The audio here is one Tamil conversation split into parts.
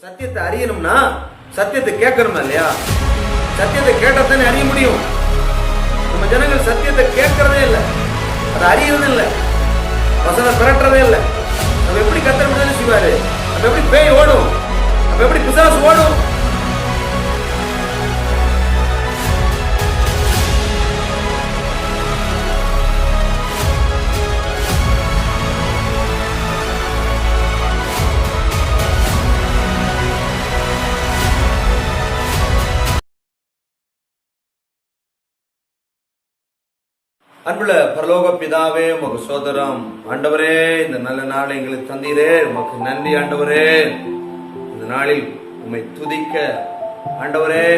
சத்தியத்தை அறியணும்னா சத்தியத்தை கேட்கணுமா இல்லையா? சத்தியத்தை கேட்டாதானே அறிய முடியும். நம்ம ஜனங்கள் சத்தியத்தை கேட்கறதே இல்லை, அதை அறியறதே இல்லை, வசனம் பிறட்டுறதே இல்லை. நம்ம எப்படி கத்தர் விடுதலை செய்வாரு? நம்ம எப்படி பேய் ஓடும்? நம்ம எப்படி பிசாசு ஓடும்? அன்புள்ள பரலோக பிதாவே, உமக்கு சோதரம். ஆண்டவரே, இந்த நல்ல நாளை எங்களுக்கு தந்தீரே, உமக்கு நன்றி ஆண்டவரே. இந்த நாளில் உம்மை துதிக்க ஆண்டவரே,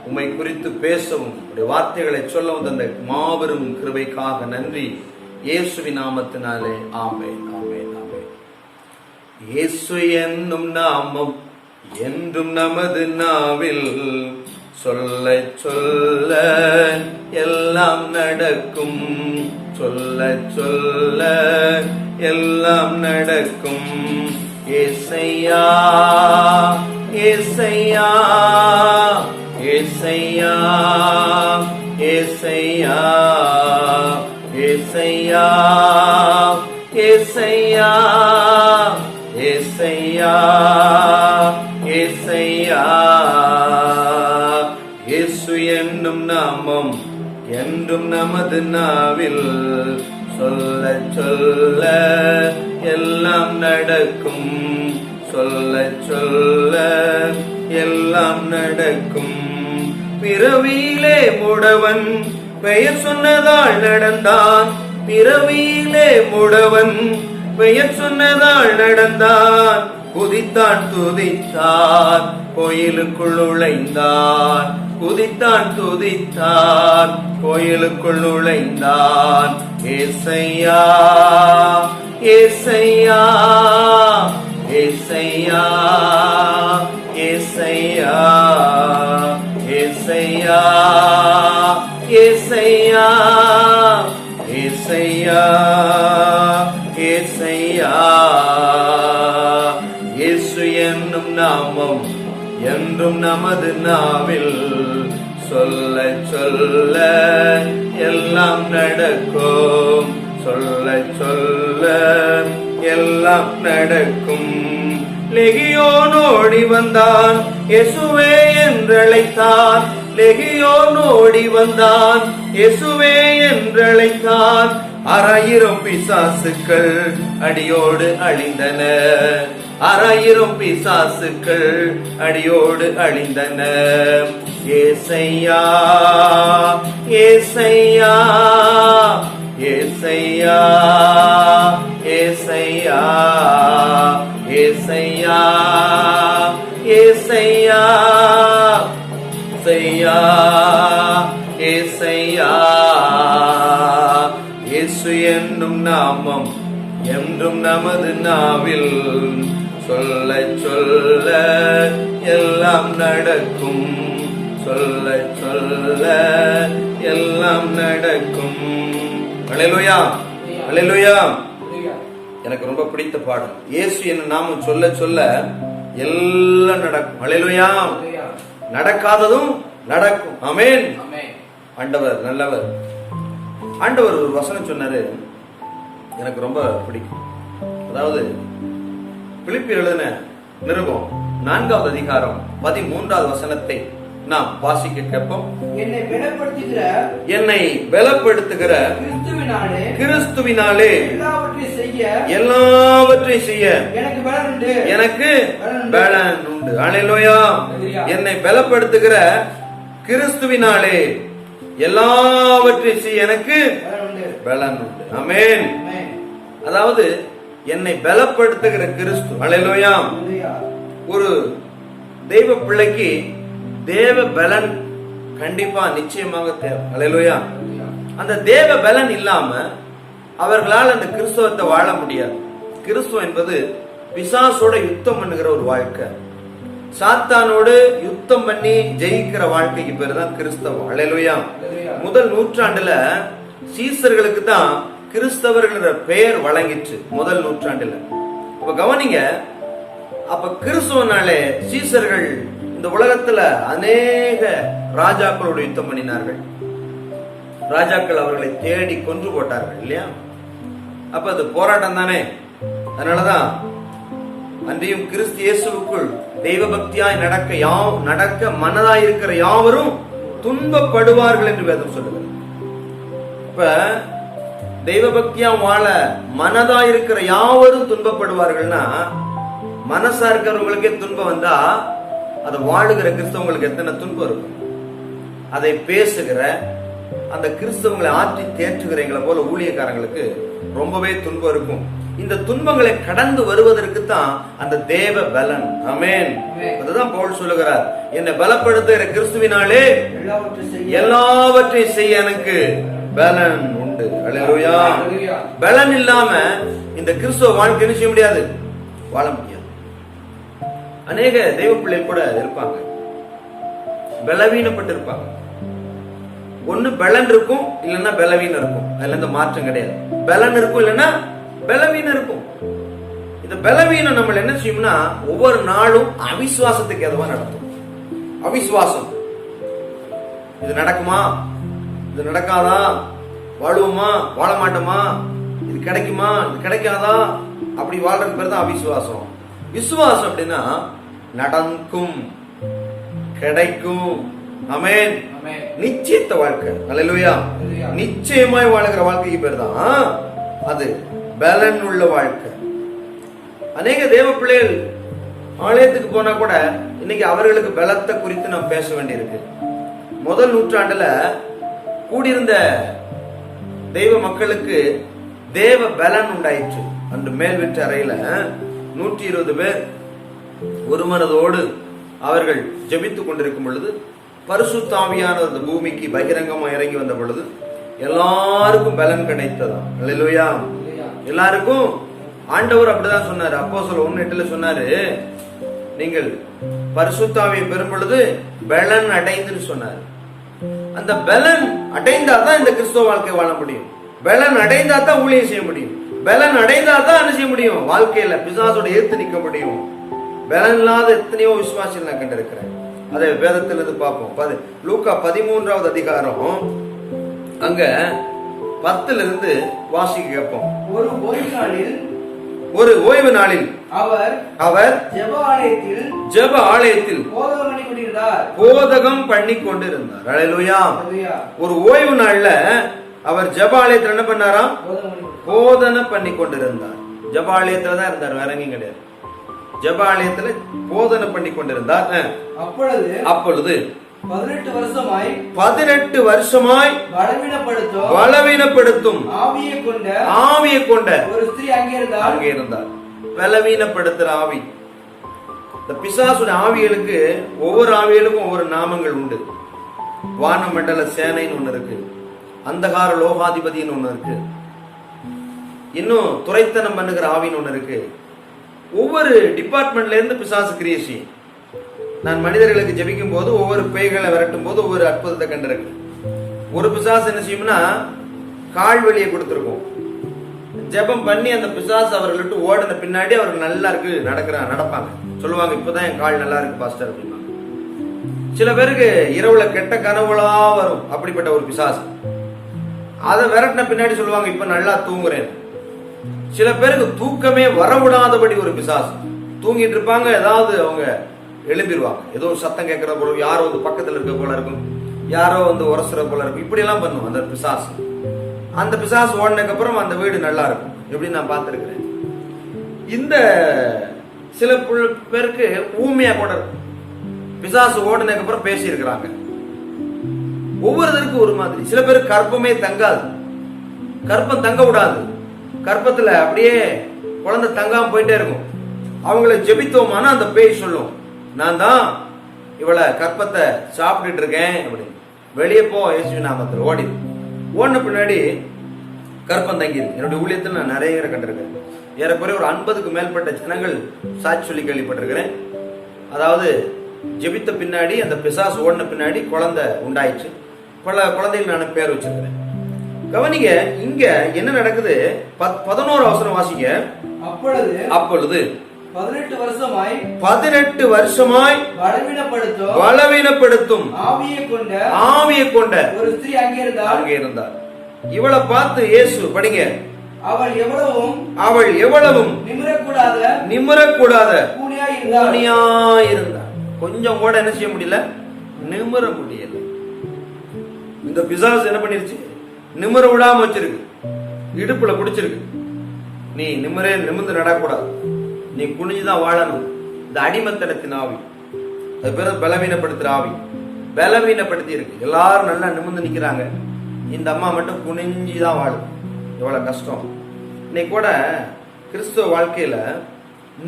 உம்மை குறித்து பேசவும் உடைய வார்த்தைகளை சொல்லவும் தந்த மாபெரும் கிருபைக்காக நன்றி. இயேசுவின் நாமத்தினாலே ஆமென், ஆமென், ஆமென். இயேசு என்னும் நாமம் என்றும் நமது நாவில் சொல்ல சொல்ல எல்லாம் நடக்கும், சொல்ல சொல்ல எல்லாம் நடக்கும். ஏசையா ஏசையா ஏசையா ஏசையா ஏசையா ஏசையா ஏசையா ஏசையா. இயேசு என்னும் நாமம் என்றும் நமது நாவில் சொல்ல சொல்ல எல்லாம் நடக்கும், சொல்ல சொல்ல எல்லாம் நடக்கும். பிறவியிலே முடவன் பெயர் சொன்னதால் நடந்தான், பிறவியிலே முடவன் பெயர் சொன்னதால் நடந்தான். குதித்தான் துதித்தான், கோயிலுக்குள் நுழைந்தான், குதித்தான் துதித்தான், கோயிலுக்குள் நுழைந்தான். ஏசையா ஏசையா ஏசையா ஏசையா ஏசையா ஏசையா ஏசையா ஏசையா. இயேசு என்னும் நாமம் என்றும் நமது நாவில் சொல்ல சொல்ல எல்லாம் நடக்கும், சொல்ல சொல்ல எல்லாம் நடக்கும். லெகியோன் ஓடி வந்தான், இயேசுவே என்றழைத்தான், லெகியோன் ஓடி வந்தான், இயேசுவே என்றழைத்தான். 6000 பிசாசுக்கள் அடியோடு அழிந்தன, 6000 பிசாசுக்கள் அடியோடு அழிந்தன. ஏசையா ஏசையா ஏசையா ஏசையா ஏசையா ஏசையா ஏசையா ஏசையா. இயேசு என்னும் நாமம் என்றும் நமது நாவில் சொல்ல சொல்ல எல்லாம் நடக்கும், சொல்ல சொல்ல எல்லாம் நடக்கும். அல்லேலூயா அல்லேலூயா. எனக்கு ரொம்ப பிடித்த பாடல். இயேசு என்னும் நாமம் சொல்ல சொல்ல எல்லாம் நடக்கும். அல்லேலூயா. நடக்காததும் நடக்கும். ஆமென். ஆண்டவர் நல்லவர். ஆண்டவர் ஒரு வசனம் சொன்னாரு, எனக்கு ரொம்ப பிடிக்கும். அதாவது பிலிப்பியர் எழுதின நிருபம் 4வது அதிகாரம் 13வது வசனத்தை நாம் வாசிக்க கேட்போம். என்னை பலப்படுத்துகிற கிறிஸ்துவினாலே எல்லாவற்றையும் செய்ய எனக்கு பலன் உண்டு. அல்லேலூயா. என்னை பலப்படுத்துகிற கிறிஸ்துவினாலே எல்லாவற்றையும் செய்ய எனக்கு பலன் உண்டு. ஆமென். அதாவது என்னை பலப்படுத்துகிற கிறிஸ்து. அல்லேலூயா. ஒரு தெய்வ பிள்ளைக்கு தேவ பலன் கண்டிப்பா நிச்சயமாக தேவை. அல்லேலூயா. அந்த தேவ பலன் இல்லாம அவர்களால் அந்த கிறிஸ்துவத்தை வாழ முடியாது. கிறிஸ்துவம் என்பது பிசாசோட யுத்தம் பண்ணுகிற ஒரு வாழ்க்கை. சாத்தானோடு யுத்தம் பண்ணி ஜெயிக்கிற வாழ்க்கைக்கு பேரு தான் கிறிஸ்தவம். அல்லேலூயா. முதல் நூற்றாண்டுல சீசர்களுக்கு தான் கிறிஸ்தவர்கள் பெயர் வழங்கிற்று. முதல் நூற்றாண்டுல. அப்ப கவனிங்க, அப்ப கிறிஸ்துவனாலே சீசர்கள் இந்த உலகத்துல அநேக ராஜாக்களோடு யுத்தம் பண்ணினார்கள். ராஜாக்கள் அவர்களை தேடி கொன்று போட்டார்கள் இல்லையா? அப்ப அது போராட்டம் தானே. அதனாலதான் அன்றையும் கிறிஸ்து இயேசுவுக்குள் தெய்வ பக்தியாய் நடக்க மனதாய் இருக்கிற யாவரும் துன்பப்படுவார்கள் என்று வேதம் சொல்லுகிறது. இப்ப தெய்வ பக்தியா வாழ மனதா இருக்கிற யாவரும் துன்பப்படுவார்கள்னா, மனசா இருக்கிறவங்களுக்கே துன்பம் வந்தா அதை வாழுகிற கிறிஸ்தவங்களுக்கு எத்தனை துன்பம் இருக்கும். அதை பேசுகிற அந்த கிறிஸ்தவங்களை ஆற்றி தேற்றுகிறவங்களை போல ஊழியக்காரங்களுக்கு ரொம்பவே துன்பம் இருக்கும். இந்த துன்பங்களை கடந்து வருவதற்கு தான் அந்த தேவ பலன். ஆமென். அதுதான் பவுல் சொல்லுகிறார், என்னை பலப்படுத்துகிற கிறிஸ்துவினாலே எல்லாவற்றையும் செய்ய எனக்கு பலன் உண்டு. அல்லேலூயா. பலன் இல்லாம இந்த கிறிஸ்துவ வாழ்க்கை செய்ய முடியாது, வாழ முடியாது. அநேக தெய்வ பிள்ளை கூட இருப்பாங்க, பலவீனப்பட்டு இருப்பாங்க. ஒண்ணு பலன் இருக்கும், இல்லைன்னா பலவீனம் இருக்கும். அதுல இருந்து மாற்றம் கிடையாது. பலன் இருக்கும், இல்லைன்னா பலவீனம் இருக்கும். இந்த பலவீனம் நம்ம என்ன செய்யும்னா, ஒவ்வொரு நாளும் அவிசுவாசத்துக்கு எதுவா நடத்தும். அவிசுவாசம், இது நடக்குமா, இது நடக்காதா, வாழுவோமா, வாழ மாட்டோமா, இது கிடைக்குமா, இது கிடைக்காதா, அப்படி வாழ்றது பேர் தான் அவிசுவாசம். விசுவாசம் அப்படின்னா நடக்கும், கிடைக்கும். ஆமென். நிச்சயத்த வாழ்க்கை. அல்லேலூயா. நிச்சயமாய் வாழ்கிற வாழ்க்கைக்கு பேர் தான் அது பலன் உள்ள வாழ்க்கை. அநேக தேவ பிள்ளைகள் ஆலயத்துக்கு போனா கூட இன்னைக்கு அவர்களுக்கு பலத்தை குறித்து நாம் பேச வேண்டியிருக்கு. முதல் நூற்றாண்டுல கூடியிருந்த தெய்வ மக்களுக்கு தேவ பலன் உண்டாயிற்று. அன்று மேல் வீட்டு அறையில 120 பேர் ஒரு மனதோடு அவர்கள் ஜெபித்துக் கொண்டிருக்கும் பொழுது பரிசுத்த ஆவியானவர் அந்த பூமிக்கு பகிரங்கமா இறங்கி வந்த பொழுது எல்லாருக்கும் பலன் கிடைத்ததாம். அல்லேலூயா. எல்லாருக்கும் ஆண்டவர் அப்படிதான் சொன்னாரு. அப்போஸ்தலர் 1:8 சொன்னாரு, நீங்கள் பரிசுத்த ஆவியை பெறும் பொழுது பலன் அடைந்துன்னு சொன்னாரு. அந்த பலன் அடைந்தாதான் இந்த கிறிஸ்தவ வாழ்க்கை வாழ முடியும். பலன் அடைந்தாதான் ஊழியம் செய்ய முடியும். பலன் அடைந்தாதான் என்ன செய்ய முடியும், வாழ்க்கையில பிசாசோட எதிர்த்து நிற்க முடியும். பலன் இல்லாத எத்தனையோ விசுவாசிகள் நான் கண்டிருக்கிறேன். அதை வேதத்திலிருந்து பார்ப்போம். லூக்கா 13வது அதிகாரம் அங்க 10 வாசிக்க கேட்போம். ஒரு ஓய்வு நாளில் அவர் ஜெப ஆலயத்தில் போதகம் பண்ணி கொண்டிருந்தார். அல்லேலூயா. ஒரு ஓய்வு நாள்ல அவர் ஜெப ஆலயத்தில் என்ன பண்ணாராம், போதனை பண்ணி கொண்டிருந்தார். ஜெப ஆலயத்துல தான் இருந்தார், வேற எங்கேயும் கிடையாது. ஜெப ஆலயத்துல போதனை பண்ணி கொண்டிருந்தார். அப்பொழுது 18 வருஷமாய் பலவீனப்படுத்தும் ஆவியை கொண்ட ஒரு ஸ்திரீ அங்கே இருந்தார். பலவீனப்படுத்துற ஆவி. இந்த பிசாசுடைய ஆவிகளுக்கு ஒவ்வொரு ஆவிகளுக்கும் ஒவ்வொரு நாமங்கள் உண்டு. வானமண்டல சேனைன்னு ஒண்ணு இருக்கு, அந்தகார லோகாதிபதினு ஒண்ணு இருக்கு, இன்னும் துரைத்தனம் பண்ணுகிற ஆவின்னு ஒண்ணு இருக்கு. ஒவ்வொரு டிபார்ட்மெண்ட்ல இருந்து பிசாசு கிரியேசி. நான் மனிதர்களுக்கு ஜெபிக்கும் போது ஒவ்வொரு பேய்களை விரட்டும் போது ஒவ்வொரு அற்புதத்தை கண்டிருக்கு. ஒரு பிசாசு என்ன செய்யும்னா கால் வலியை கொடுத்திருக்கும். ஜெபம் பண்ணி அந்த பிசாசு அவர்கள்ட்டு ஓடின பின்னாடி அவர்கள் நல்லா இருக்கு நடப்பாங்க, சொல்லுவாங்க இப்பதான் என் கால் நல்லா இருக்கு பாஸ்டர் அப்படின்னா. சில பேருக்கு இரவுல கெட்ட கனவுகளா வரும், அப்படிப்பட்ட ஒரு பிசாசு. அதை விரட்டின பின்னாடி சொல்லுவாங்க இப்ப நல்லா தூங்குறேன். சில பேருக்கு தூக்கமே வரவிடாதபடி ஒரு பிசாசு. தூங்கிட்டு இருப்பாங்க, ஏதாவது அவங்க எழும்பிடுவாங்க, ஏதோ சத்தம் கேட்கற போல, யாரோ வந்து பக்கத்துல இருக்க போல இருக்கும், யாரோ வந்து உரசுற போல இருக்கும், இப்படி எல்லாம் பண்ணும் அந்த பிசாசு. அந்த பிசாசு ஓடினதுக்கு அப்புறம் அந்த வீடு நல்லா இருக்கும், எப்படி நான் பார்த்திருக்கிறேன். இந்த சில பேருக்கு ஊமையா கூட இருக்கும். பிசாசு ஓடினதுக்கு அப்புறம் பேசி இருக்கிறாங்க. ஒவ்வொருத்தருக்கும் ஒரு மாதிரி. சில பேருக்கு கற்பமே தங்காது, கற்பம் தங்க விடாது, கற்பத்துல அப்படியே குழந்தை தங்காம போயிட்டே இருக்கும். அவங்கள ஜெபித்தோமானா அந்த பேய் சொல்லும், நான் தான் இவளை கற்பத்தை சாப்பிட்டுட்டு இருக்கேன் அப்படின்னு. வெளியே போ இயேசுவின் நாமத்தில் ஓடின பின்னாடி கற்பம் தங்கிது. என்னுடைய ஊழியத்தில் நான் நிறைய பேரை கண்டிருக்கேன். ஏறக்குறைய ஒரு 50க்கு மேற்பட்ட ஜனங்கள் சாட்சி சொல்லி கேள்விப்பட்டிருக்கிறேன். அதாவது ஜெபித்த பின்னாடி அந்த பிசாசு ஓடின பின்னாடி குழந்தை உண்டாயிடுச்சு. பல குழந்தைகள் நான் பேர் வச்சிருக்கிறேன். கவனிங்க, இங்க என்ன நடக்குது? 11 வசனம் வாசிங்க. அப்பொழுது 18 வருஷமாய் 18 வருஷமாய் பலவீனப்படுத்தும் ஆவியை கொண்ட ஒரு ஸ்திரீ அங்கே இருந்தார். இவளை பார்த்து இயேசு, படிங்க, அவள் எவ்வளவும் நிமிரக்கூடாத கூனியா இருந்தார். கொஞ்சம் கூட என்ன செய்ய முடியல, நிமிர முடியல. இந்த பிசாசு என்ன பண்ணிருச்சு, நிமிர விடாம வச்சிருக்கு, இடுப்புல பிடிச்சிருக்கு. நீ நிமிர்ந்து நடக்கூடாது, நீ குனிஞ்சுதான் வாழணும். இந்த அடிமத்தனத்தின் ஆவி, அது பேர் பலவீனப்படுத்துற ஆவி, பலவீனப்படுத்தி இருக்கு. எல்லாரும் நல்லா நிமிர்ந்து நிக்கிறாங்க, இந்த அம்மா மட்டும் குனிஞ்சுதான் வாழும். எவ்வளவு கஷ்டம். இன்னைக்கு கூட கிறிஸ்துவ வாழ்க்கையில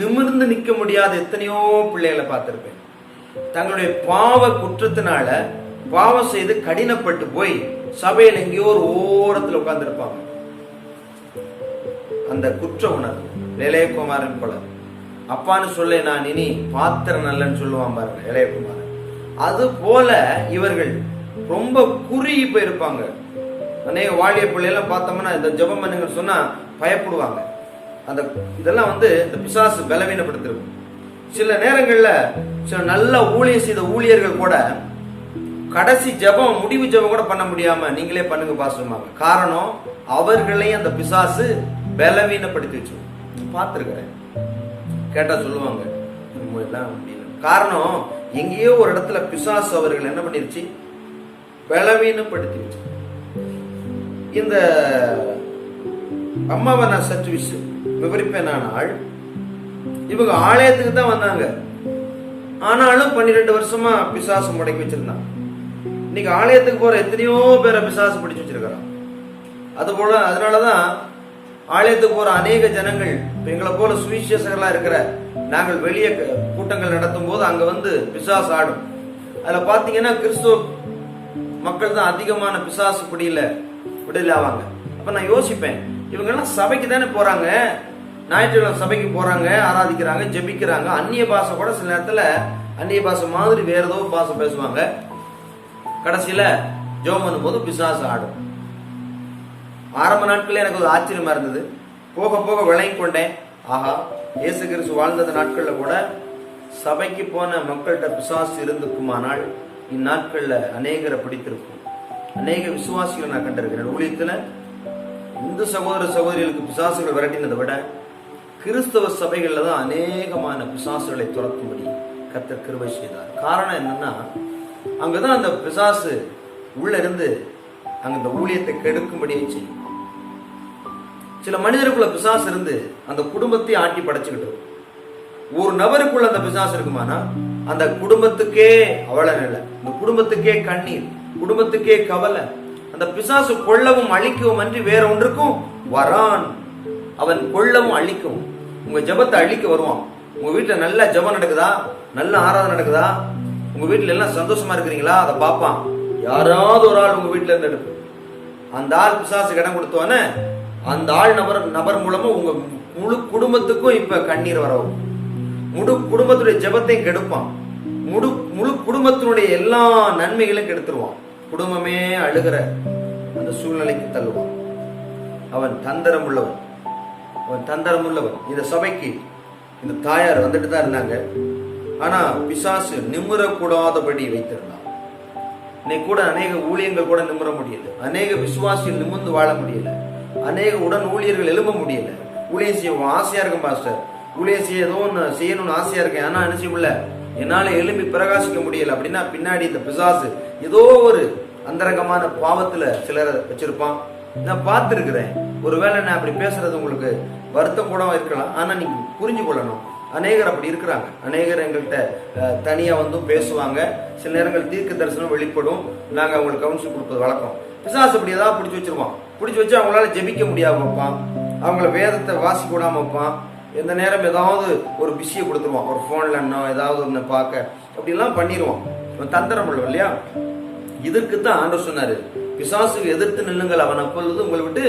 நிமிர்ந்து நிக்க முடியாத எத்தனையோ பிள்ளைகளை பார்த்திருப்பேன். தங்களுடைய பாவ குற்றத்தினால பாவம் செய்து கடினப்பட்டு போய் சபையில் எங்கேயோ ஒரு ஓரத்தில் உட்கார்ந்து இருப்பாங்க. அந்த குற்ற உணர்வு, இளையகுமாரன் போல, அப்பான்னு சொல்ல நான் இனி பாத்திரம் நல்லன்னு சொல்லுவான் பாருங்க இளையகுமாரன். அது போல இவர்கள் ரொம்ப குறுகி போயிருப்பாங்க. அநேக வாழிய பிள்ளையெல்லாம் பார்த்தோம்னா இந்த ஜெபம் பண்ணுங்க சொன்னா பயப்படுவாங்க. அந்த இதெல்லாம் இந்த பிசாசு பலவீனப்படுத்திருக்கும். சில நேரங்கள்ல சில நல்ல ஊழியம் செய்த ஊழியர்கள் கூட கடைசி ஜெபம், முடிவு ஜெபம் கூட பண்ண முடியாம நீங்களே பண்ணுங்க பாசுமாங்க. காரணம், அவர்களையும் அந்த பிசாசு பலவீனப்படுத்தி வச்சு பார்த்திருக்கிறேன். கேட்டா சொல்லுவாங்க காரணம், எங்கேயோ ஒரு இடத்துல பிசாசு அவர்கள் என்ன பண்ணிருச்சு, பலவீனப்படுத்தி வச்சு. இந்த அம்மாவை நான் சற்று விவரிப்பேன். இவங்க ஆலயத்துக்கு தான் வந்தாங்க, ஆனாலும் 12 வருஷமா பிசாசு முடக்கி வச்சிருந்தாங்க. இன்னைக்கு ஆலயத்துக்கு போற எத்தனையோ பேரை பிசாசு பிடிச்சு வச்சிருக்கிறான். அது போல அதனாலதான் ஆலயத்துக்கு போற அநேக ஜனங்கள், எங்களை போல சுவிசேஷகர்களா இருக்கிற நாங்கள் வெளியே கூட்டங்கள் நடத்தும் போது அங்க பிசாசு ஆடும். அதுல பாத்தீங்கன்னா கிறிஸ்துவ மக்கள் தான் அதிகமான பிசாசு விடுதலை ஆவாங்க. அப்ப நான் யோசிப்பேன், இவங்க எல்லாம் சபைக்கு தானே போறாங்க, ஞாயிற்றுக்கிழமை சபைக்கு போறாங்க, ஆராதிக்கிறாங்க, ஜெபிக்கிறாங்க. அந்நிய பாஷை கூட சில நேரத்துல அந்நிய பாஷை மாதிரி வேற ஏதோ பாஷை பேசுவாங்க. கடைசியில ஜெபம் பண்ணும் போது பிசாசு ஆடும். ஆரம்ப நாட்களே எனக்கு ஒரு ஆச்சரியமா இருந்தது. போக போக விளங்கி கொண்டேன், ஆஹா, இயேசு கிறிஸ்து வாழ்ந்த நாட்கள்ல கூட சபைக்கு போன மக்கள்கிட்ட பிசாசு இருந்துக்குமானால் இந்நாட்கள்ல அநேகரை பிடித்திருக்கும். அநேக விசுவாசிகளை நான் கண்டிருக்கிறேன். ஊழியத்துல இந்து சகோதர சகோதரிகளுக்கு பிசாசுகளை விரட்டினதை விட கிறிஸ்தவ சபைகள்ல தான் அநேகமான பிசாசுகளை துரத்தும்படி கர்த்தர் கிருபை செய்தார். காரணம் என்னன்னா, அங்கதான் அந்த பிசாசு உள்ள இருந்து அங்க இந்த ஊழியத்தை கெடுக்கும்படியே செய்யும். சில மனிதருக்குள்ள பிசாசு இருந்து அந்த குடும்பத்தை ஆட்டி படைச்சுக்கிட்டு, ஒரு நபருக்குள்ள அந்த பிசாசு இருக்குமானா அந்த குடும்பத்துக்கே அவல நிலை, இந்த குடும்பத்துக்கே கண்ணீர், குடும்பத்துக்கே கவலை. அந்த பிசாசு கொல்லவும் அழிக்கவும் அன்றி வேற ஒன்றுக்கும் வரான். அவன் கொல்லவும் அழிக்கவும், உங்க ஜெபத்தை அழிக்க வருவான். உங்க வீட்டுல நல்ல ஜெபம் நடக்குதா, நல்ல ஆராதனை நடக்குதா, உங்க வீட்டுல எல்லாம் சந்தோஷமா இருக்கிறீங்களா, அதை பார்ப்பான். யாராவது ஒரு ஆள் உங்க வீட்டுல இருந்து எடுப்பு, அந்த ஆள் பிசாசு இடம் கொடுத்தோன்னு அந்த ஆள் நபர் மூலமா உங்க முழு குடும்பத்துக்கும் இப்ப கண்ணீர் வரவும், முழு குடும்பத்துடைய ஜெபத்தையும் கெடுப்பான். முழு குடும்பத்தினுடைய எல்லா நன்மைகளையும் கெடுத்துருவான். குடும்பமே அழுகிற அந்த சூழ்நிலைக்கு தள்ளுவான். அவன் தந்திரம் உள்ளவன், அவன் தந்திரம் உள்ளவன். இந்த சபைக்கு இந்த தாயார் வந்துட்டு தான் இருந்தாங்க, ஆனா பிசாசு நிமிரக்கூடாதபடி வைத்திருந்தான். இன்னைக்கு கூட அநேக ஊழியங்கள் கூட நிமிர முடியல, அநேக விசுவாசிகள் நிமிர்ந்து வாழ முடியல, அநேக உடன் ஊழியர்கள் எழும்ப முடியல. ஊழியம் செய்ய ஆசையா இருக்கும் பாஸ்டர், ஊழியம் செய்ய ஏதோ ஒன்று செய்யணும்னு ஆசையா இருக்கேன், ஆனா என்ன செய்யல, என்னால எழும்பி பிரகாசிக்க முடியல அப்படின்னா பின்னாடி இந்த பிசாசு ஏதோ ஒரு அந்தரங்கமான பாவத்துல சிலரை வச்சிருப்பான். நான் பார்த்திருக்கிறேன். ஒருவேளை நான் அப்படி பேசுறது உங்களுக்கு வருத்தம் கூட இருக்கலாம், ஆனா நீங்க புரிஞ்சு கொள்ளணும், அநேகர் அப்படி இருக்கிறாங்க. அநேகர் எங்கள்கிட்ட தனியா பேசுவாங்க. சில நேரங்கள் தீர்க்க தரிசனம் வெளிப்படும், நாங்க அவங்களுக்கு கவுன்சில் கொடுப்பது வழக்கம். பிசாசு அப்படி ஏதாவது பிடிச்சி வச்சிருவான். பிடிச்சி வச்சு அவங்களால ஜெபிக்க முடியாம வைப்பான், அவங்கள வேதத்தை வாசிக்க விடாம வைப்பான். எந்த நேரம் ஏதாவது ஒரு பிஸியை கொடுத்துருவான், ஒரு போன்ல ஏதாவது ஒன்று பார்க்க, அப்படிலாம் பண்ணிடுவான். தந்திரம் உள்ள இல்லையா? இதற்கு தான் ஆண்டவர் சொன்னாரு, பிசாசுக்கு எதிர்த்து நில்லுங்கள், அவன் அப்பொழுது உங்களை விட்டு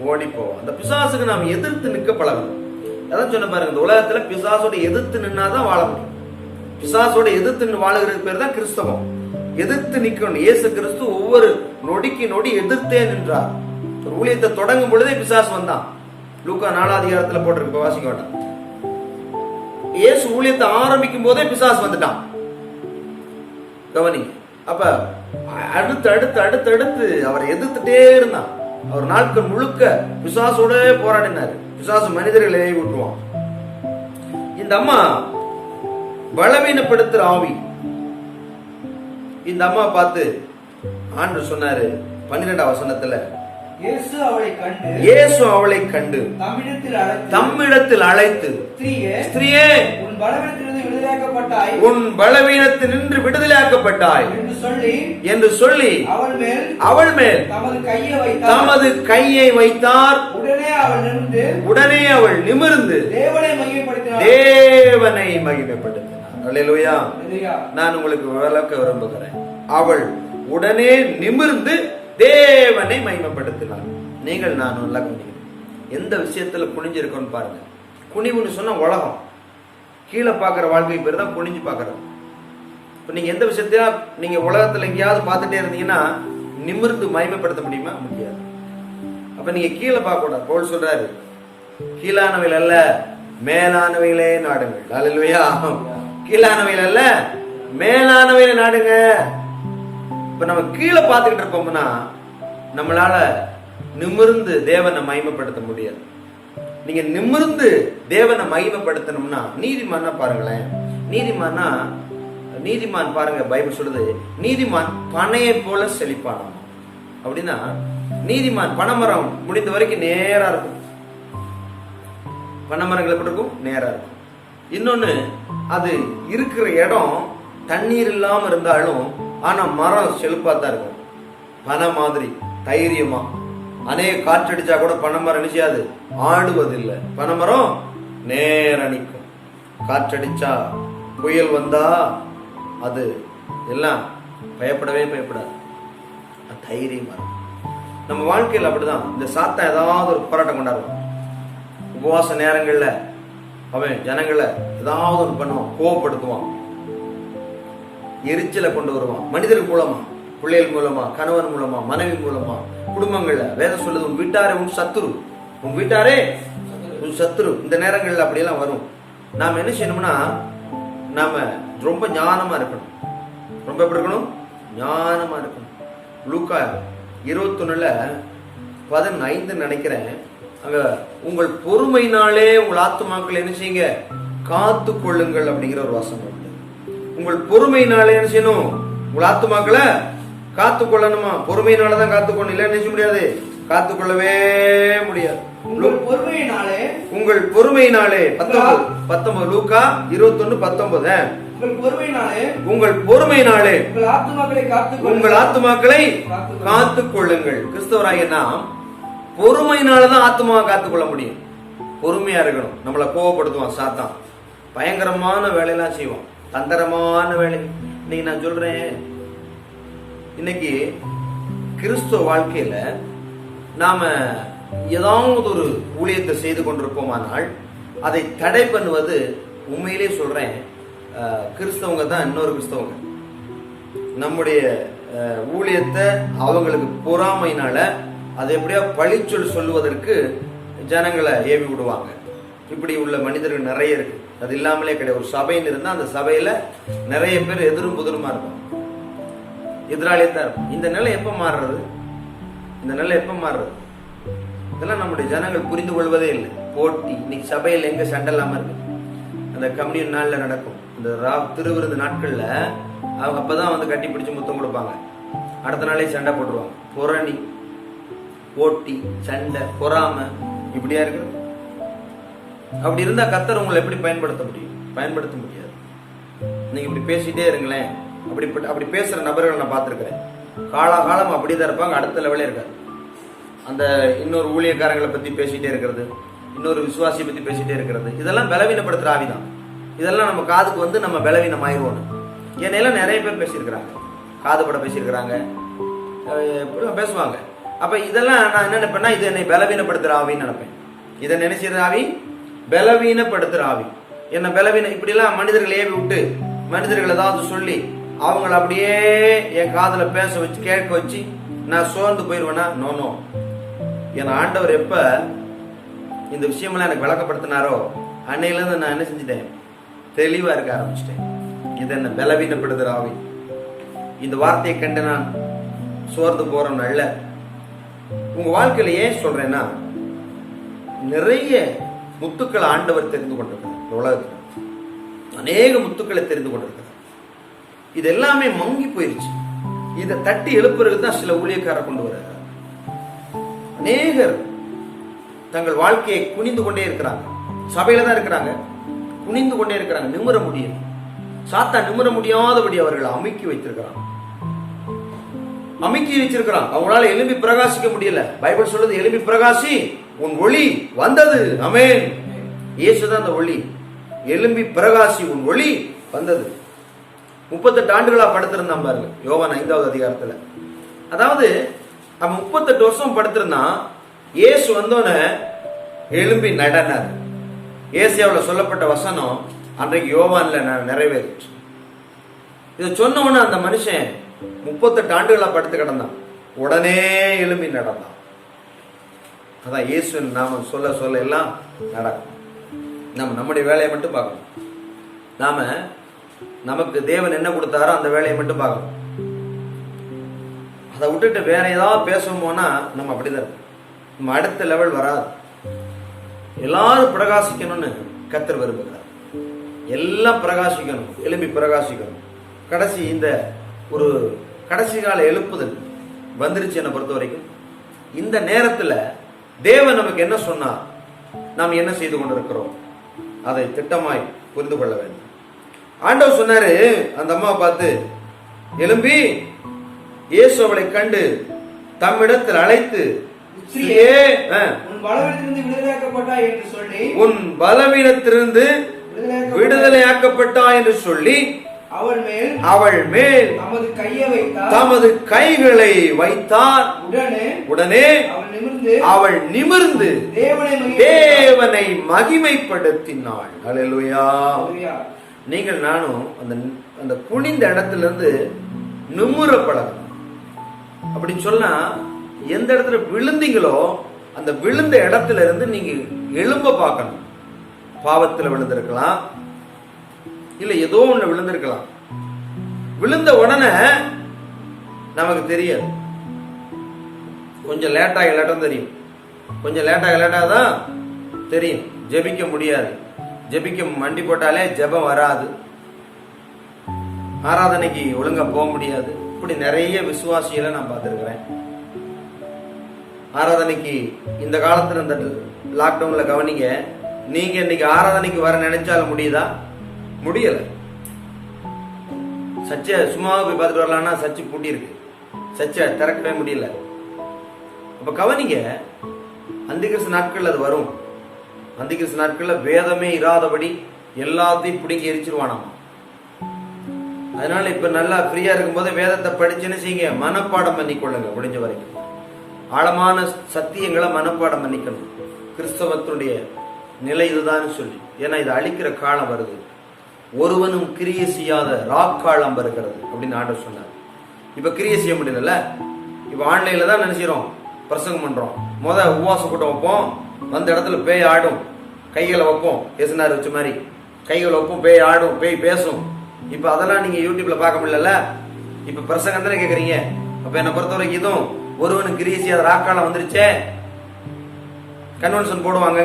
ஓடி போவான். அந்த பிசாசுக்கு நாம் எதிர்த்து நிற்க பழகணும். அதான் சொன்ன பாருங்க, இந்த உலகத்துல பிசாசோட எதிர்த்து நின்னாதான் வாழ முடியும். பிசாசோட எதிர்த்து வாழுகிறது பேர் தான் கிறிஸ்தவம். எதிர்த்து நிக்கணும். இயேசு கிறிஸ்து ஒவ்வொரு நொடிக்கு நொடி எதிர்த்தே நின்றார். ஒரு ஊழியத்தை தொடங்கும் பொழுதே பிசாசு வந்தான். லூக்கா 4 அதிகாரத்துல போட்டிருக்கு, வாசிக்க வேண்டாம். இயேசு ஊழியத்தை ஆரம்பிக்கும் போதே பிசாசு வந்துட்டான். கவனி. அப்ப அடுத்து அடுத்து அடுத்து அடுத்து அவரை எதிர்த்துட்டே இருந்தான். அவர் நாட்கள் முழுக்க பிசாசோட போராடினாரு. பிசாசு மனிதர்களை ஏவி விட்டுருவான். இந்த அம்மா பலவீனப்படுத்துற ஆவி. இந்த அம்மா பார்த்து ஆண்டவர் சொன்னாரு 12ஆம் வசனத்துல, இயேசு அவளை கண்டு தம்மிடத்தில் அழைத்து ஸ்திரீயே, உன் பலவீனத்தினின்று விடுதலையாக்கப்பட்டாய் என்று சொல்லி அவள் மேல் தமது கையை வைத்தார். உடனே அவள் நிமிர்ந்து தேவனை மகிமைப்படுத்தினார். அல்லேலூயா. நான் உங்களுக்கு விளக்க விரும்புகிறேன். அவள் உடனே நிமிர்ந்து தேவனை மகிமைப்படுத்தினார். நீங்கள் நான் நல்லா கவனிக்கிறேன். எந்த விஷயத்துல குனிஞ்சிருக்கோன்னு பாருங்க. குனிவுன்னு சொன்னா உலகம், கீழே பாக்குற வாழ்க்கை பேர் தான் குனிஞ்சு பாக்குறது. இப்ப நீங்க எந்த விஷயத்தையா நீங்க உலகத்துல எங்கேயாவது பார்த்துட்டே இருந்தீங்கன்னா நிமிர்ந்து மகிமைப்படுத்த முடியுமா? முடியாது. அப்ப நீங்க கீழே பார்க்க கூடாது. பவுல் சொல்றாரு, கீழானவைகள் அல்ல மேலானவைகளே நாடுங்கள். அல்லேலூயா. கீழானவைகள் அல்ல மேலானவைகளை நாடுங்க. இப்ப நம்ம கீழே பார்த்துக்கிட்டு இருப்போம்னா நம்மளால நிமிர்ந்து தேவனை மகிமைப்படுத்த முடியாது. நீங்க நிமிர்ந்து தேவனை மகிமைப்படுத்தணும்னா நீதிமானா பாருங்களேன். நீதிமான் பாருங்க, பைபிள் சொல்லுது நீதிமான் பனையை போல செழிப்பானாம். அப்படின்னா நீதிமான் பனைமரம் முடிந்த வரைக்கும் நேரா இருக்கும். பனைமரங்கள் எப்படி இருக்கும்? நேரா இருக்கும். இன்னொன்னு, அது இருக்கிற இடம் தண்ணீர் இல்லாம இருந்தாலும் ஆனா மரம் செழிப்பா தான் இருக்கும். பனை மாதிரி தைரியமா. அநேக காற்றடிச்சா கூட பனைமரம் நிச்சயாது ஆடுவதில்லை. பனைமரம் நேர நிற்கும். காற்றடிச்சா புயல் வந்தா அது எல்லாம் பயப்படாது. தைரியமா இருக்கும். நம்ம வாழ்க்கையில் அப்படிதான். இந்த சாத்தான் ஏதாவது ஒரு போராட்டம் கொண்டாடுவான். உபவாச நேரங்கள்ல அவன் ஜனங்களை ஏதாவது ஒன்று பண்ணுவான், கோவப்படுத்துவான், எரிச்சலை கொண்டு வருவான். மனிதர்கள் மூலமா, பிள்ளைகள் மூலமா, கணவன் மூலமா, மனைவி மூலமா, குடும்பங்கள்ல. வேதம் சொல்லுது, உன் வீட்டாரே உன் சத்துரு, உன் வீட்டாரே உன் சத்துரு. இந்த நேரங்கள்ல அப்படியெல்லாம் வரும். நாம என்ன செய்யணும்னா, நாம ரொம்ப ஞானமா இருக்கணும். ரொம்ப எப்படி இருக்கணும்? ஞானமா இருக்கணும். லூக்கா 21:15 நினைக்கிறேன். அங்க உங்கள் பொறுமையினாலே உங்கள் ஆத்துமாக்கள் என்ன செய்யுங்க? காத்து கொள்ளுங்கள் அப்படிங்கிற ஒரு வாசகம் உண்டு. உங்கள் பொறுமையினாலே என்ன செய்யணும்? உங்கள் ஆத்துமாக்களை காத்து கொள்ளணுமா? பொறுமையினாலதான் காத்துக்கொள்ளணும். இல்ல நினைச்ச முடியாது, காத்துக்கொள்ளவே முடியாது. உங்கள் பொறுமையினாலே 19 லூக்கா 21:19 உங்கள் பொறுமையினாலே உங்கள் ஆத்துமாக்களை காத்துக் கொள்ளுங்கள். கிறிஸ்தவராகிய நாம் பொறுமையினாலதான் ஆத்துமாவை காத்துக்கொள்ள முடியும். பொறுமையா இருக்கணும். நம்மளை கோவப்படுத்துவான் சாத்தான். பயங்கரமான வேலையெல்லாம் செய்வான், தந்திரமான வேலை. இன்னைக்கு நான் சொல்றேன், இன்னைக்கு கிறிஸ்துவ வாழ்க்கையில நாம ஏதாவது ஒரு ஊழியத்தை செய்து கொண்டிருப்போமானால் அதை தடை பண்ணுவது, உண்மையிலே சொல்றேன், கிறிஸ்தவங்க தான். இன்னொரு கிறிஸ்தவங்க நம்முடைய ஊழியத்தை அவங்களுக்கு பொறாமையினால அதை எப்படியா பழிச்சொல் சொல்லுவதற்கு ஜனங்களை ஏவி விடுவாங்க. இப்படி உள்ள மனிதர்கள் நிறைய இருக்கு. அது இல்லாமலே கிடையாது. ஒரு சபைன்னு இருந்தா அந்த சபையில நிறைய பேர் எதிரும் புதிருமா இருக்கும், எதிராளியத்தான் இருக்கும். இந்த நிலை எப்ப மாறுறது? இதெல்லாம் நம்முடைய ஜனங்கள் புரிந்து கொள்வதே இல்லை. போட்டி. இன்னைக்கு சபையில் எங்க சண்டை இல்லாம இருக்கு? அந்த கம்யூனியன் நாள்ல நடக்கும், இந்த திருவிருந்து நாட்கள்ல அவங்க அப்பதான் வந்து கட்டி பிடிச்சு முத்தம் கொடுப்பாங்க. அடுத்த நாளே சண்டை போட்டுருவாங்க. புரணி, போட்டி, சண்டை, பொறாமை, இப்படியா இருக்கு. அப்படி இருந்தா கர்த்தர் உங்களை எப்படி பயன்படுத்த முடியாது. நீங்க இப்படி பேசிட்டே இருங்களேன். அப்படி பேசுற நபர்கள் நான் பார்த்திருக்கிறேன். காலாகாலம் அப்படிதான் இருப்பாங்க, அடுத்த லெவலே இருக்காது. அந்த இன்னொரு ஊழியக்காரங்களை பத்தி பேசிட்டே இருக்கிறது, இன்னொரு விசுவாசியை பத்தி பேசிட்டே இருக்கிறது, இதெல்லாம் பலவீனப்படுத்துற ஆவிதான். இதெல்லாம் நம்ம காதுக்கு வந்து நம்ம பலவீனம் ஆயிடுவோம். என்னையெல்லாம் நிறைய பேர் பேசியிருக்கிறாங்க, காது பட பேசியிருக்கிறாங்க, பேசுவாங்க. அப்ப இதெல்லாம் நான் என்ன நினைப்பேன்னா, இது என்னை பலவீனப்படுத்துற ஆவின்னு நினைப்பேன். இதை நினைச்சிற ஆவி பலவீனப்படுத்துற ஆவி. என்ன பலவீனம்? இப்படி எல்லாம் மனிதர்கள் ஏவி விட்டு, மனிதர்கள் ஏதாவது சொல்லி அவங்களை அப்படியே என் காதுல பேச வச்சு, கேட்க வச்சு நான் சோர்ந்து போயிடுவேனா? நோ. என் ஆண்டவர் எப்ப இந்த விஷயமெல்லாம் எனக்கு விளக்கப்படுத்தினாரோ அன்னையில இருந்து நான் என்ன செஞ்சுட்டேன்? தெளிவா இருக்க ஆரம்பிச்சிட்டேன். இது என்ன பலவீனப்படுத்துற ஆவி. இந்த வார்த்தையை கண்டு நான் சோர்ந்து போறேன் அல்ல. உங்க வாழ்க்கையில ஏன் சொல்றேன்னா, நிறைய முத்துக்களை ஆண்டவர் தெரிந்து கொண்டிருக்கிறார். உலகத்தில் அநேக முத்துக்களை தெரிந்து கொண்டிருக்கிறார். இது எல்லாமே மங்கி போயிருச்சு. இதை தட்டி எழுப்புறதுக்கு தான் சில ஊழியக்காரர் கொண்டு வர்றாங்க. அநேகர் தங்கள் வாழ்க்கையை குனிந்து கொண்டே இருக்கிறாங்க. சபையில தான் இருக்கிறாங்க, குனிந்து கொண்டே இருக்கிறாங்க. நிமிர முடியல. சாத்தா நிமிர முடியாதபடி அவர்களை அமுக்கி வைத்திருக்கிறான். அமுக்கி வச்சிருக்கிறான். அவங்களால எழும்பி பிரகாசிக்க முடியல. பைபிள் சொல்லுது, எழும்பி பிரகாசி, உன் ஒளி வந்தது. ஆமென். இயேசுதான் அந்த ஒளி. எழும்பி பிரகாசி, உன் ஒளி வந்தது. 38 ஆண்டுகளா படுத்திருந்தான் பாருங்க, யோவான் 5வது அதிகாரத்துல. அதாவது அவன் 38 வருஷம் படுத்திருந்தான். இயேசு வந்தோன்னு எழும்பி நடனார். ஏசியாவில் சொல்லப்பட்ட வசனம் அன்றைக்கு யோவான்ல நிறைவேறிச்சு. இதை சொன்ன உடனே அந்த மனுஷன் 38 ஆண்டுகளா படுத்து கிடந்தான். உடனே எழும்பி நடந்தான். அதான் இயேசுவின் நாம சொல்ல சொல்ல எல்லாம் நடக்கும். நம்ம நம்முடைய வேலையை மட்டும் பார்க்கணும். நாம நமக்கு தேவன் என்ன கொடுத்தாரோ அந்த வேலையை மட்டும் பார்க்கணும். அதை விட்டுட்டு வேற ஏதாவது பேசணும் போனா நம்ம அப்படிதான் இருக்கும். நம்ம அடுத்த லெவல் வராது. எல்லாரும் பிரகாசிக்கணும்னு கர்த்தர் விரும்புகிறார். எல்லாம் பிரகாசிக்கணும், எழும்பி பிரகாசிக்கணும். கடைசி இந்த ஒரு கடைசி கால எழுப்புதல் வந்துருச்சு. என்னை பொறுத்த வரைக்கும் இந்த நேரத்துல தேவன் நமக்கு என்ன சொன்னார், நாம் என்ன செய்து கொண்டிருக்கிறோம், அதை திட்டமாய் புரிந்து கொள்ள வேண்டும். ஆண்டவர் சொன்னாரு அந்த அம்மாவை பார்த்து, எழும்பி இயேசு அவளை கண்டு தம்மிடத்தில் அழைத்து, உன் பலவீனத்திலிருந்து விடுதலையாக்கப்பட்டாய் என்று சொல்லி அவள் மேல் தமது கைகளை வைத்தார். உடனே அவள் நிமிர்ந்து தேவனை மகிமைப்படுத்தினாள். அல்லேலூயா. நீங்கள் நானும் அந்த குனிந்த இடத்துல இருந்து நிமிர பழகணும். அப்படின்னு சொன்னா, எந்த இடத்துல விழுந்தீங்களோ அந்த விழுந்த இடத்துல இருந்து நீங்க எழும்ப பார்க்கணும். பாவத்துல விழுந்திருக்கலாம், இல்ல ஏதோ ஒண்ணு விழுந்திருக்கலாம். விழுந்த உடனே நமக்கு தெரியாது. கொஞ்சம் லேட்டாக தெரியும். கொஞ்சம் லேட்டாக தான் தெரியும். ஜெபிக்க முடியாது. ஜெபிக்க மண்டி போட்டாலே ஜெபம் வராது. ஆராதனைக்கு ஒழுங்கா போக முடியாது. இப்படி நிறைய விசுவாசிகளை நான் பார்த்திருக்கிறேன். ஆராதனைக்கு இந்த காலத்துல இந்த லாக்டவுன்ல கவனிங்க, நீங்க இன்னைக்கு ஆராதனைக்கு வர நினைச்சாலும் முடியுதா? முடியல. சர்ச்சை சும்மாவே போய் பார்த்துட்டு வரலாம்னா சர்ச்சை பூட்டி இருக்கு. சர்ச்சை திறக்கவே முடியல. அப்ப கவனிங்க, அந்திகிறிஸ்து நாட்கள் அது வரும். அந்திகிறிஸ்து நாட்கள்ல வேதமே இராதபடி எல்லாத்தையும் பிடிங்கி எரிச்சிருவானாம். அதனால இப்ப நல்லா ஃப்ரீயா இருக்கும் போது வேதத்தை படிச்சுன்னு செய்யுங்க, மனப்பாடம் பண்ணிக்கொள்ளுங்க. முடிஞ்ச வரைக்கும் ஆழமான சத்தியங்களை மனப்பாடம் பண்ணிக்கணும். கிறிஸ்தவத்துடைய நிலை இதுதான் சொல்லி. ஏன்னா இது அழிக்கிற காலம் வருது. ஒருவனும் கிரியை செய்யாத ராக்காலம் வருகிறது அப்படின்னு ஆண்டவர் சொன்னார். இப்ப கிரியை செய்ய முடியல. இப்ப ஆன்லைன்ல தான் நினைச்சிரோம், பிரசங்கம் பண்றோம். உபவாச கூட்டம் வைப்போம், வந்த இடத்துல பேய் ஆடும், கைகளை வைப்போம், பேசினார் வச்ச மாதிரி கைகளை வைப்போம், பேய் ஆடும், பேய் பேசும். இப்ப அதெல்லாம் நீங்க யூடியூப்ல பார்க்க முடியல. இப்ப பிரசங்கம் தானே கேக்குறீங்க. அப்ப என்னை பொறுத்தவரைக்கும் இதுவும் ஒருவனுக்கு கிரியை செய்யாத ராக்காலம் வந்துருச்சே. கன்வென்ஷன் போடுவாங்க,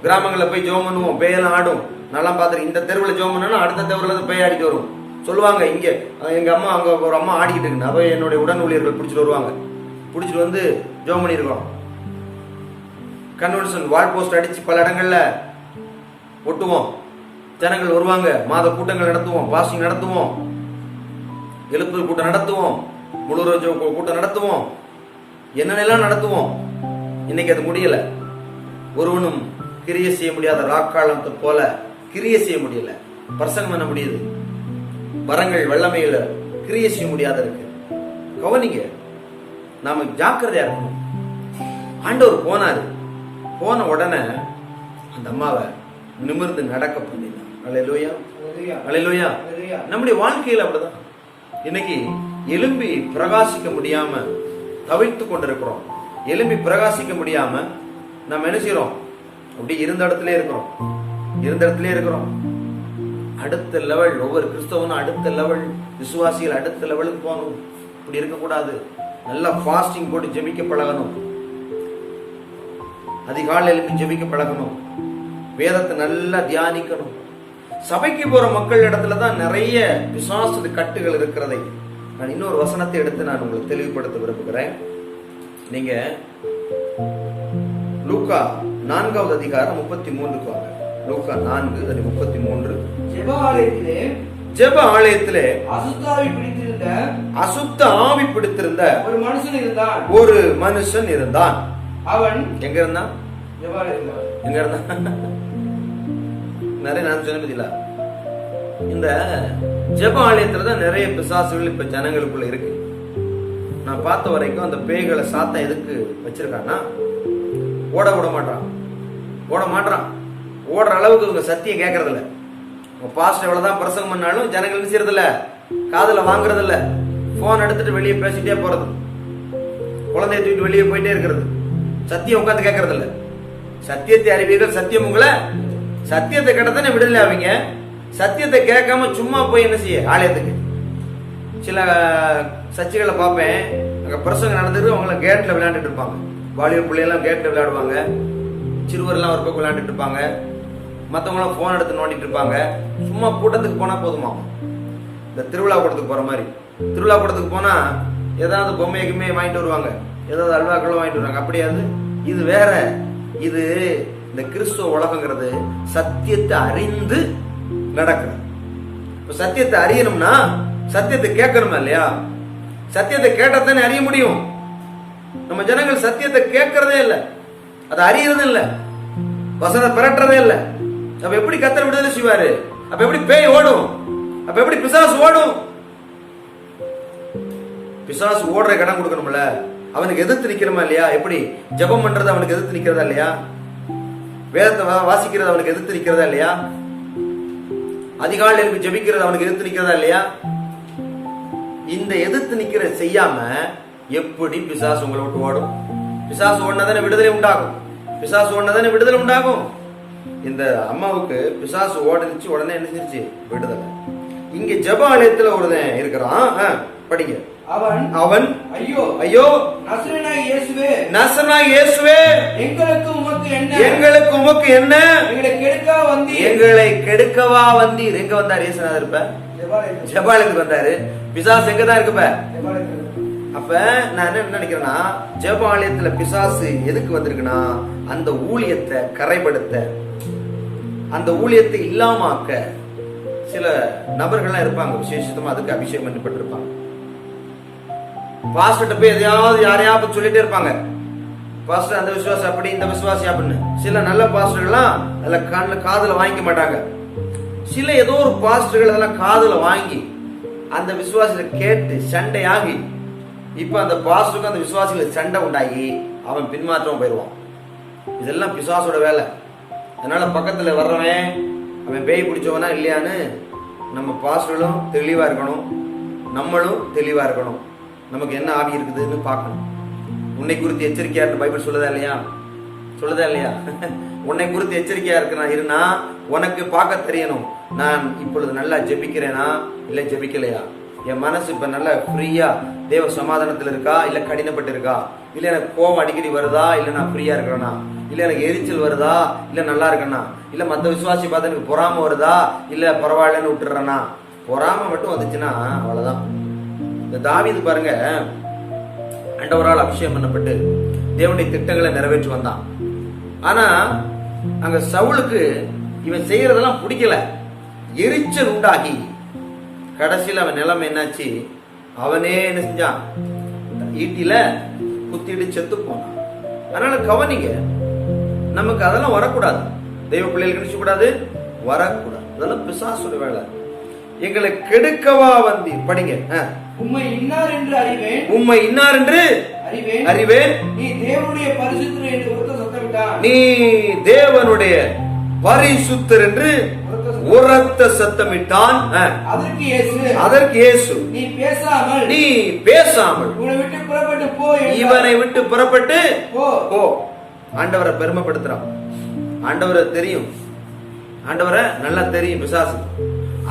கிராமங்களில் போய் ஜோம் பண்ணுவோம், பேயெல்லாம் ஆடும். நல்லா பார்த்துரு. இந்த தெருவில் ஜோம் பண்ணா அடுத்த தெருவில் பேய் ஆடிட்டு வரும். சொல்லுவாங்க, இங்க எங்க அம்மா அங்க ஒரு அம்மா ஆடிக்கிட்டு இருக்கு. அப்ப என்னுடைய உடன் ஊழியர்கள் பிடிச்சிட்டு வருவாங்க. பிடிச்சிட்டு வந்து ஜோம் பண்ணிருக்கோம். கன்வென்ஷன் வால் போஸ்ட் அடிச்சு பல இடங்கள்ல ஒட்டுவோம். ஜனங்கள் வருவாங்க, மாத கூட்டங்கள் நடத்துவோம், பாஸ்டிங் நடத்துவோம், எழுப்புதல் கூட்டம் நடத்துவோம், முழு கூட்டம் நடத்துவோம், என்னென்னலாம் நடத்துவோம். இன்னைக்கு அது முடியல. ஒருவனும் கிரியை செய்ய முடியாத ராக்காலத்தை போல கிரியை செய்ய முடியல. பிரசங்கம் பண்ண முடியுது, வரங்கள் வெள்ளமையில கிரியை செய்ய முடியாத இருக்கு. கவனிங்க, நாம ஜாக்கிரதையா இருக்கணும். ஆண்டவர் போனாரு. போன உடனே அந்த அம்மாவை நிமிர்ந்து நடக்க பண்ணினார். அல்லேலூயா, அல்லேலூயா. நம்முடைய வாழ்க்கையில அப்படிதான். இன்னைக்கு எழும்பி பிரகாசிக்க முடியாம தவிர்த்து கொண்டிருக்கிறோம். எழும்பி பிரகாசிக்க முடியாம நம்ம என்ன செய்யறோம்? அப்படி இருந்த இடத்துல இருக்கிறோம். அடுத்த லெவல், ஒவ்வொரு கிறிஸ்தவனும் அடுத்த லெவல், விசுவாசிகள் அடுத்த லெவலுக்கு போகணும். இப்படி இருக்கக்கூடாது. நல்லா ஃபாஸ்டிங் போட்டு ஜெபிக்க பழகணும். அதிகாலை எழுப்பி ஜெபிக்க பழகணும். வேதத்தை நல்லா தியானிக்கணும். சபைக்கு போற மக்கள் இடத்துல தான் நிறைய பிசாசு கட்டுகள் இருக்கிறதை நான் இன்னொரு வசனத்தை எடுத்து நான் உங்களுக்கு தெளிவுபடுத்த விரும்புகிறேன். நீங்க லூக்கா 4வது அதிகாரம் 33க்கு வாங்க. லூக்கா 4:33. ஜெப ஆலயத்திலே அசுத்த ஆவி பிடித்திருந்த ஒரு மனுஷன் இருந்தான். அவன் எங்க இருந்தான்? எங்க இருந்தான்? நிறைய நான் சொன்னதில்ல. இந்த ஜெப ஆலயத்துலதான் நிறைய பிசாசுகள் இப்ப ஜனங்களுக்குள்ள இருக்கு. நான் பார்த்த வரைக்கும் அந்த பேய்களை சாத்தம் எதுக்கு வச்சிருக்கான்னா, ஓட விட மாட்டான். ஓடுற அளவுக்கு இவங்க சத்தியம் கேட்கறது இல்ல. பாஸ்டர் எவ்வளவுதான் பிரசங்கம் பண்ணாலும் ஜனங்கள் செய்யறது இல்ல, காதுல வாங்குறது இல்ல. போன் எடுத்துட்டு வெளியே பேசிட்டே போறது, குழந்தைய தூக்கிட்டு வெளியே போயிட்டே இருக்கிறது. சத்தியம் உட்காந்து கேட்கறது இல்ல. சத்தியத்தை அறிவீர்கள், சத்தியம் உங்களை, சத்தியத்தை கேட்டதானே விடுதலை ஆவீங்க. சத்தியத்தை கேட்காம சும்மா போய் என்ன செய்ய ஆலயத்துக்கு. சில சர்ச்சைகளை பார்ப்பேன், அங்க பிரசங்கம் நடந்துட்டு அவங்கள கேட்ல விளையாண்டுட்டு இருப்பாங்க. வாலிப பிள்ளையெல்லாம் கேட்ல விளையாடுவாங்க, சிறுவர்லாம் ஒரு பக்கம் விளையாண்டுட்டு இருப்பாங்க, மற்றவங்களாம் போன் எடுத்து நோண்டிட்டு இருப்பாங்க. சும்மா கூட்டத்துக்கு போனா போதுமா, இந்த திருவிழா கூட்டத்துக்கு போற மாதிரி. திருவிழா கூட்டத்துக்கு போனா ஏதாவது பொம்மைக்குமே வாங்கிட்டு வருவாங்க, ஏதாவது அல்வாக்களும் வாங்கிட்டு வருவாங்க. அப்படியாது, இது வேற. இது இந்த கிறிஸ்துவ உலகங்கிறது சத்தியத்தை அறிந்து நடக்கிறது. இப்ப சத்தியத்தை அறியணும்னா சத்தியத்தை கேட்கணுமா இல்லையா? சத்தியத்தை கேட்டதானே அறிய முடியும். நம்ம ஜனங்கள் சத்தியத்தை கேட்கறதே இல்லை, அதை அறியறதே இல்லை, வசனம் பெறற்றதே இல்லை. அப்ப எப்படி கர்த்தர் விடுதலை செய்வாரு? அப்ப எப்படி பேய் ஓடும்? அப்ப எப்படி பிசாசு ஓடும்? பிசாசு ஓடுற இடம் கொடுக்கணும்ல, அவனுக்கு எதிர்த்து நிக்கிறமா இல்லையா? எப்படி ஜெபம் பண்றது அவனுக்கு எதிர்த்து நிக்கிறதா இல்லையா? வேதத்தை வாசிக்கிறது அவனுக்கு எதிர்த்து நிக்கிறதா இல்லையா? அதிகாலையில் ஜெபிக்கிறது அவனுக்கு எதிர்த்து நிக்கிறதா இல்லையா? இந்த எதிர்த்து நிக்கிற செய்யாம எப்படி பிசாசு உங்களை விட்டு ஓடும்? பிசாசு ஓடினதானே விடுதலை உண்டாகும். பிசாசு ஓடினதானே விடுதலை உண்டாகும். இந்த அம்மாவுக்கு பிசாசு ஓடிச்சு, உடனே என்ன செஞ்சிருச்சு? விடுதலை. இங்க ஜெப ஆலயத்துல ஒருத்தன் இருக்கிறான். படிங்க. அவன் ஐயோ ஐயோ நசரேயனாகிய இயேசுவே, எங்களுக்கு உமக்கு என்ன? எங்களை கெடுக்கவா வந்தீர்? எங்க வந்தார் இயேசுநாதர்? இப்ப ஜெபாலயத்துக்கு வந்தாரு. பிசாசு எங்கதான் இருக்குப்ப? அப்ப நான் என்ன நினைக்கிறேன்னா, ஜெபாலயத்துல பிசாசு எதுக்கு வந்திருக்குன்னா, அந்த ஊழியத்தை கரைப்படுத்த, அந்த ஊழியத்தை இல்லாமாக்க சில நபர்கள்லாம் இருப்பாங்க. விசேஷமா அதுக்கு அபிஷேகம் பண்ணப்பட்டிருப்பாங்க. பாஸ்டர்ட்ட போய் எதையாவது யாரையாவது சொல்லிட்டே இருப்பாங்க. பாஸ்டர் அந்த விசுவாசி அப்படி, இந்த விசுவாசி அப்படின்னு. சில நல்ல பாஸ்டர்கள்லாம் அதுல காதுல வாங்கிக்க மாட்டாங்க. சில ஏதோ ஒரு பாஸ்டர்கள் அதெல்லாம் காதுல வாங்கி அந்த விசுவாசிகளை கேட்டு சண்டையாகி, இப்ப அந்த பாஸ்டருக்கு அந்த விசுவாசிகளுக்கு சண்டை உண்டாகி அவன் பின்மாற்றம் போயிடுவான். இதெல்லாம் பிசாசோட வேலை. அதனால பக்கத்துல வர்றவன் அவன் பேய் பிடிச்சவனா இல்லையான்னு நம்ம பாஸ்டர்களும் தெளிவா இருக்கணும், நம்மளும் தெளிவா இருக்கணும். நமக்கு என்ன ஆவி இருக்குதுன்னு பார்க்கணும். உன்னை குறித்து எச்சரிக்கையா இருக்கு பைபிள் சொல்லுதா இல்லையா? சொல்லுதா இல்லையா? உன்னை குறித்து எச்சரிக்கையா இருக்குன்னா உனக்கு பார்க்க தெரியணும், நான் இப்பொழுது நல்லா ஜெபிக்கிறேனா இல்ல ஜெபிக்கலையா? என் மனசு இப்ப நல்லா ஃப்ரீயா தேவ சமாதானத்துல இருக்கா இல்ல கடினப்பட்டு இருக்கா? இல்ல எனக்கு கோபம் அடிக்கடி வருதா இல்ல நான் ஃப்ரீயா இருக்கிறேனா? இல்ல எனக்கு எரிச்சல் வருதா இல்ல நல்லா இருக்கேனா? இல்ல மத்த விசுவாசி பார்த்து எனக்கு பொறாம வருதா இல்ல பரவாயில்லன்னு விட்டுறேனா? பொறாம மட்டும் வந்துச்சுன்னா அவ்வளவுதான். இந்த தாவீது பாருங்க, ஆண்டவரால் அபிஷேகம் பண்ணப்பட்டு தேவனுடைய திட்டங்களை நிறைவேற்றி வந்தான். ஆனா அங்க சவுலுக்கு இவன் செய்யறதெல்லாம் பிடிக்கல, எரிச்சல் உண்டாகி கடைசியில் அவன் நிலைமை என்னாச்சு? அவனே என்ன செஞ்சான்? ஈட்டில குத்திட்டு செத்து போனான். அதனால கவனிங்க, நமக்கு அதெல்லாம் வரக்கூடாது. தெய்வ பிள்ளைகளுக்கு நினைச்சு கூடாது, வரக்கூடாது. அதெல்லாம் பிசாசுடைய வேலை. எங்களை கெடுக்கவா வந்தி? படிங்க. உம்மை இன்னார் என்று அறிவேன். நீ தேவனுடைய பரிசுத்தர் என்று உரத்த சத்தமிட்டான். அதற்கு இயேசு நீ பேசாமல் இவனை விட்டு புறப்பட்டு போ. ஆண்டவரை பெருமைப்படுத்துறான். ஆண்டவரை தெரியும், ஆண்டவரை நல்லா தெரியும் பிசாசு.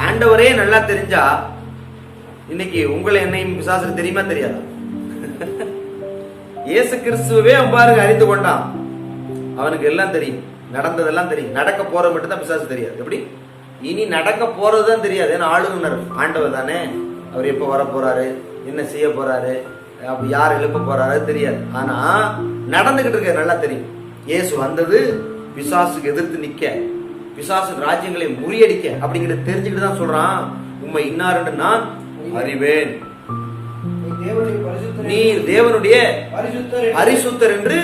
ஆண்டவரே நல்லா தெரிஞ்சா இன்னைக்கு உங்களை என்னையும் பிசாசு தெரியுமா தெரியாதா? இயேசு கிறிஸ்துவே பாருங்க அறிந்து கொண்டான். அவனுக்கு எல்லாம் தெரியும், நடந்ததெல்லாம் தெரியும். நடக்க போற மட்டும் தான் பிசாசு தெரியாது. எப்படி? இனி நடக்க போறதுதான் தெரியாது. ஏன்னா ஆளுநர் ஆண்டவர் தானே. அவர் எப்ப வர போறாரு, என்ன செய்ய போறாரு, அப்ப யார் எழுப்ப போறாரு தெரியாது. ஆனா நடந்துகிட்டு இருக்க நல்லா தெரியும். இயேசு வந்தது பிசாசுக்கு எதிர்த்து நிக்க, பிசாசு ராஜ்யங்களை முறியடிக்க அப்படிங்கிறத தெரிஞ்சுக்கிட்டு தான் சொல்றான், உம்மை இன்னார் என்று நான் அறிவேன், நீர் தேவனுடைய பரிசுத்தர் என்று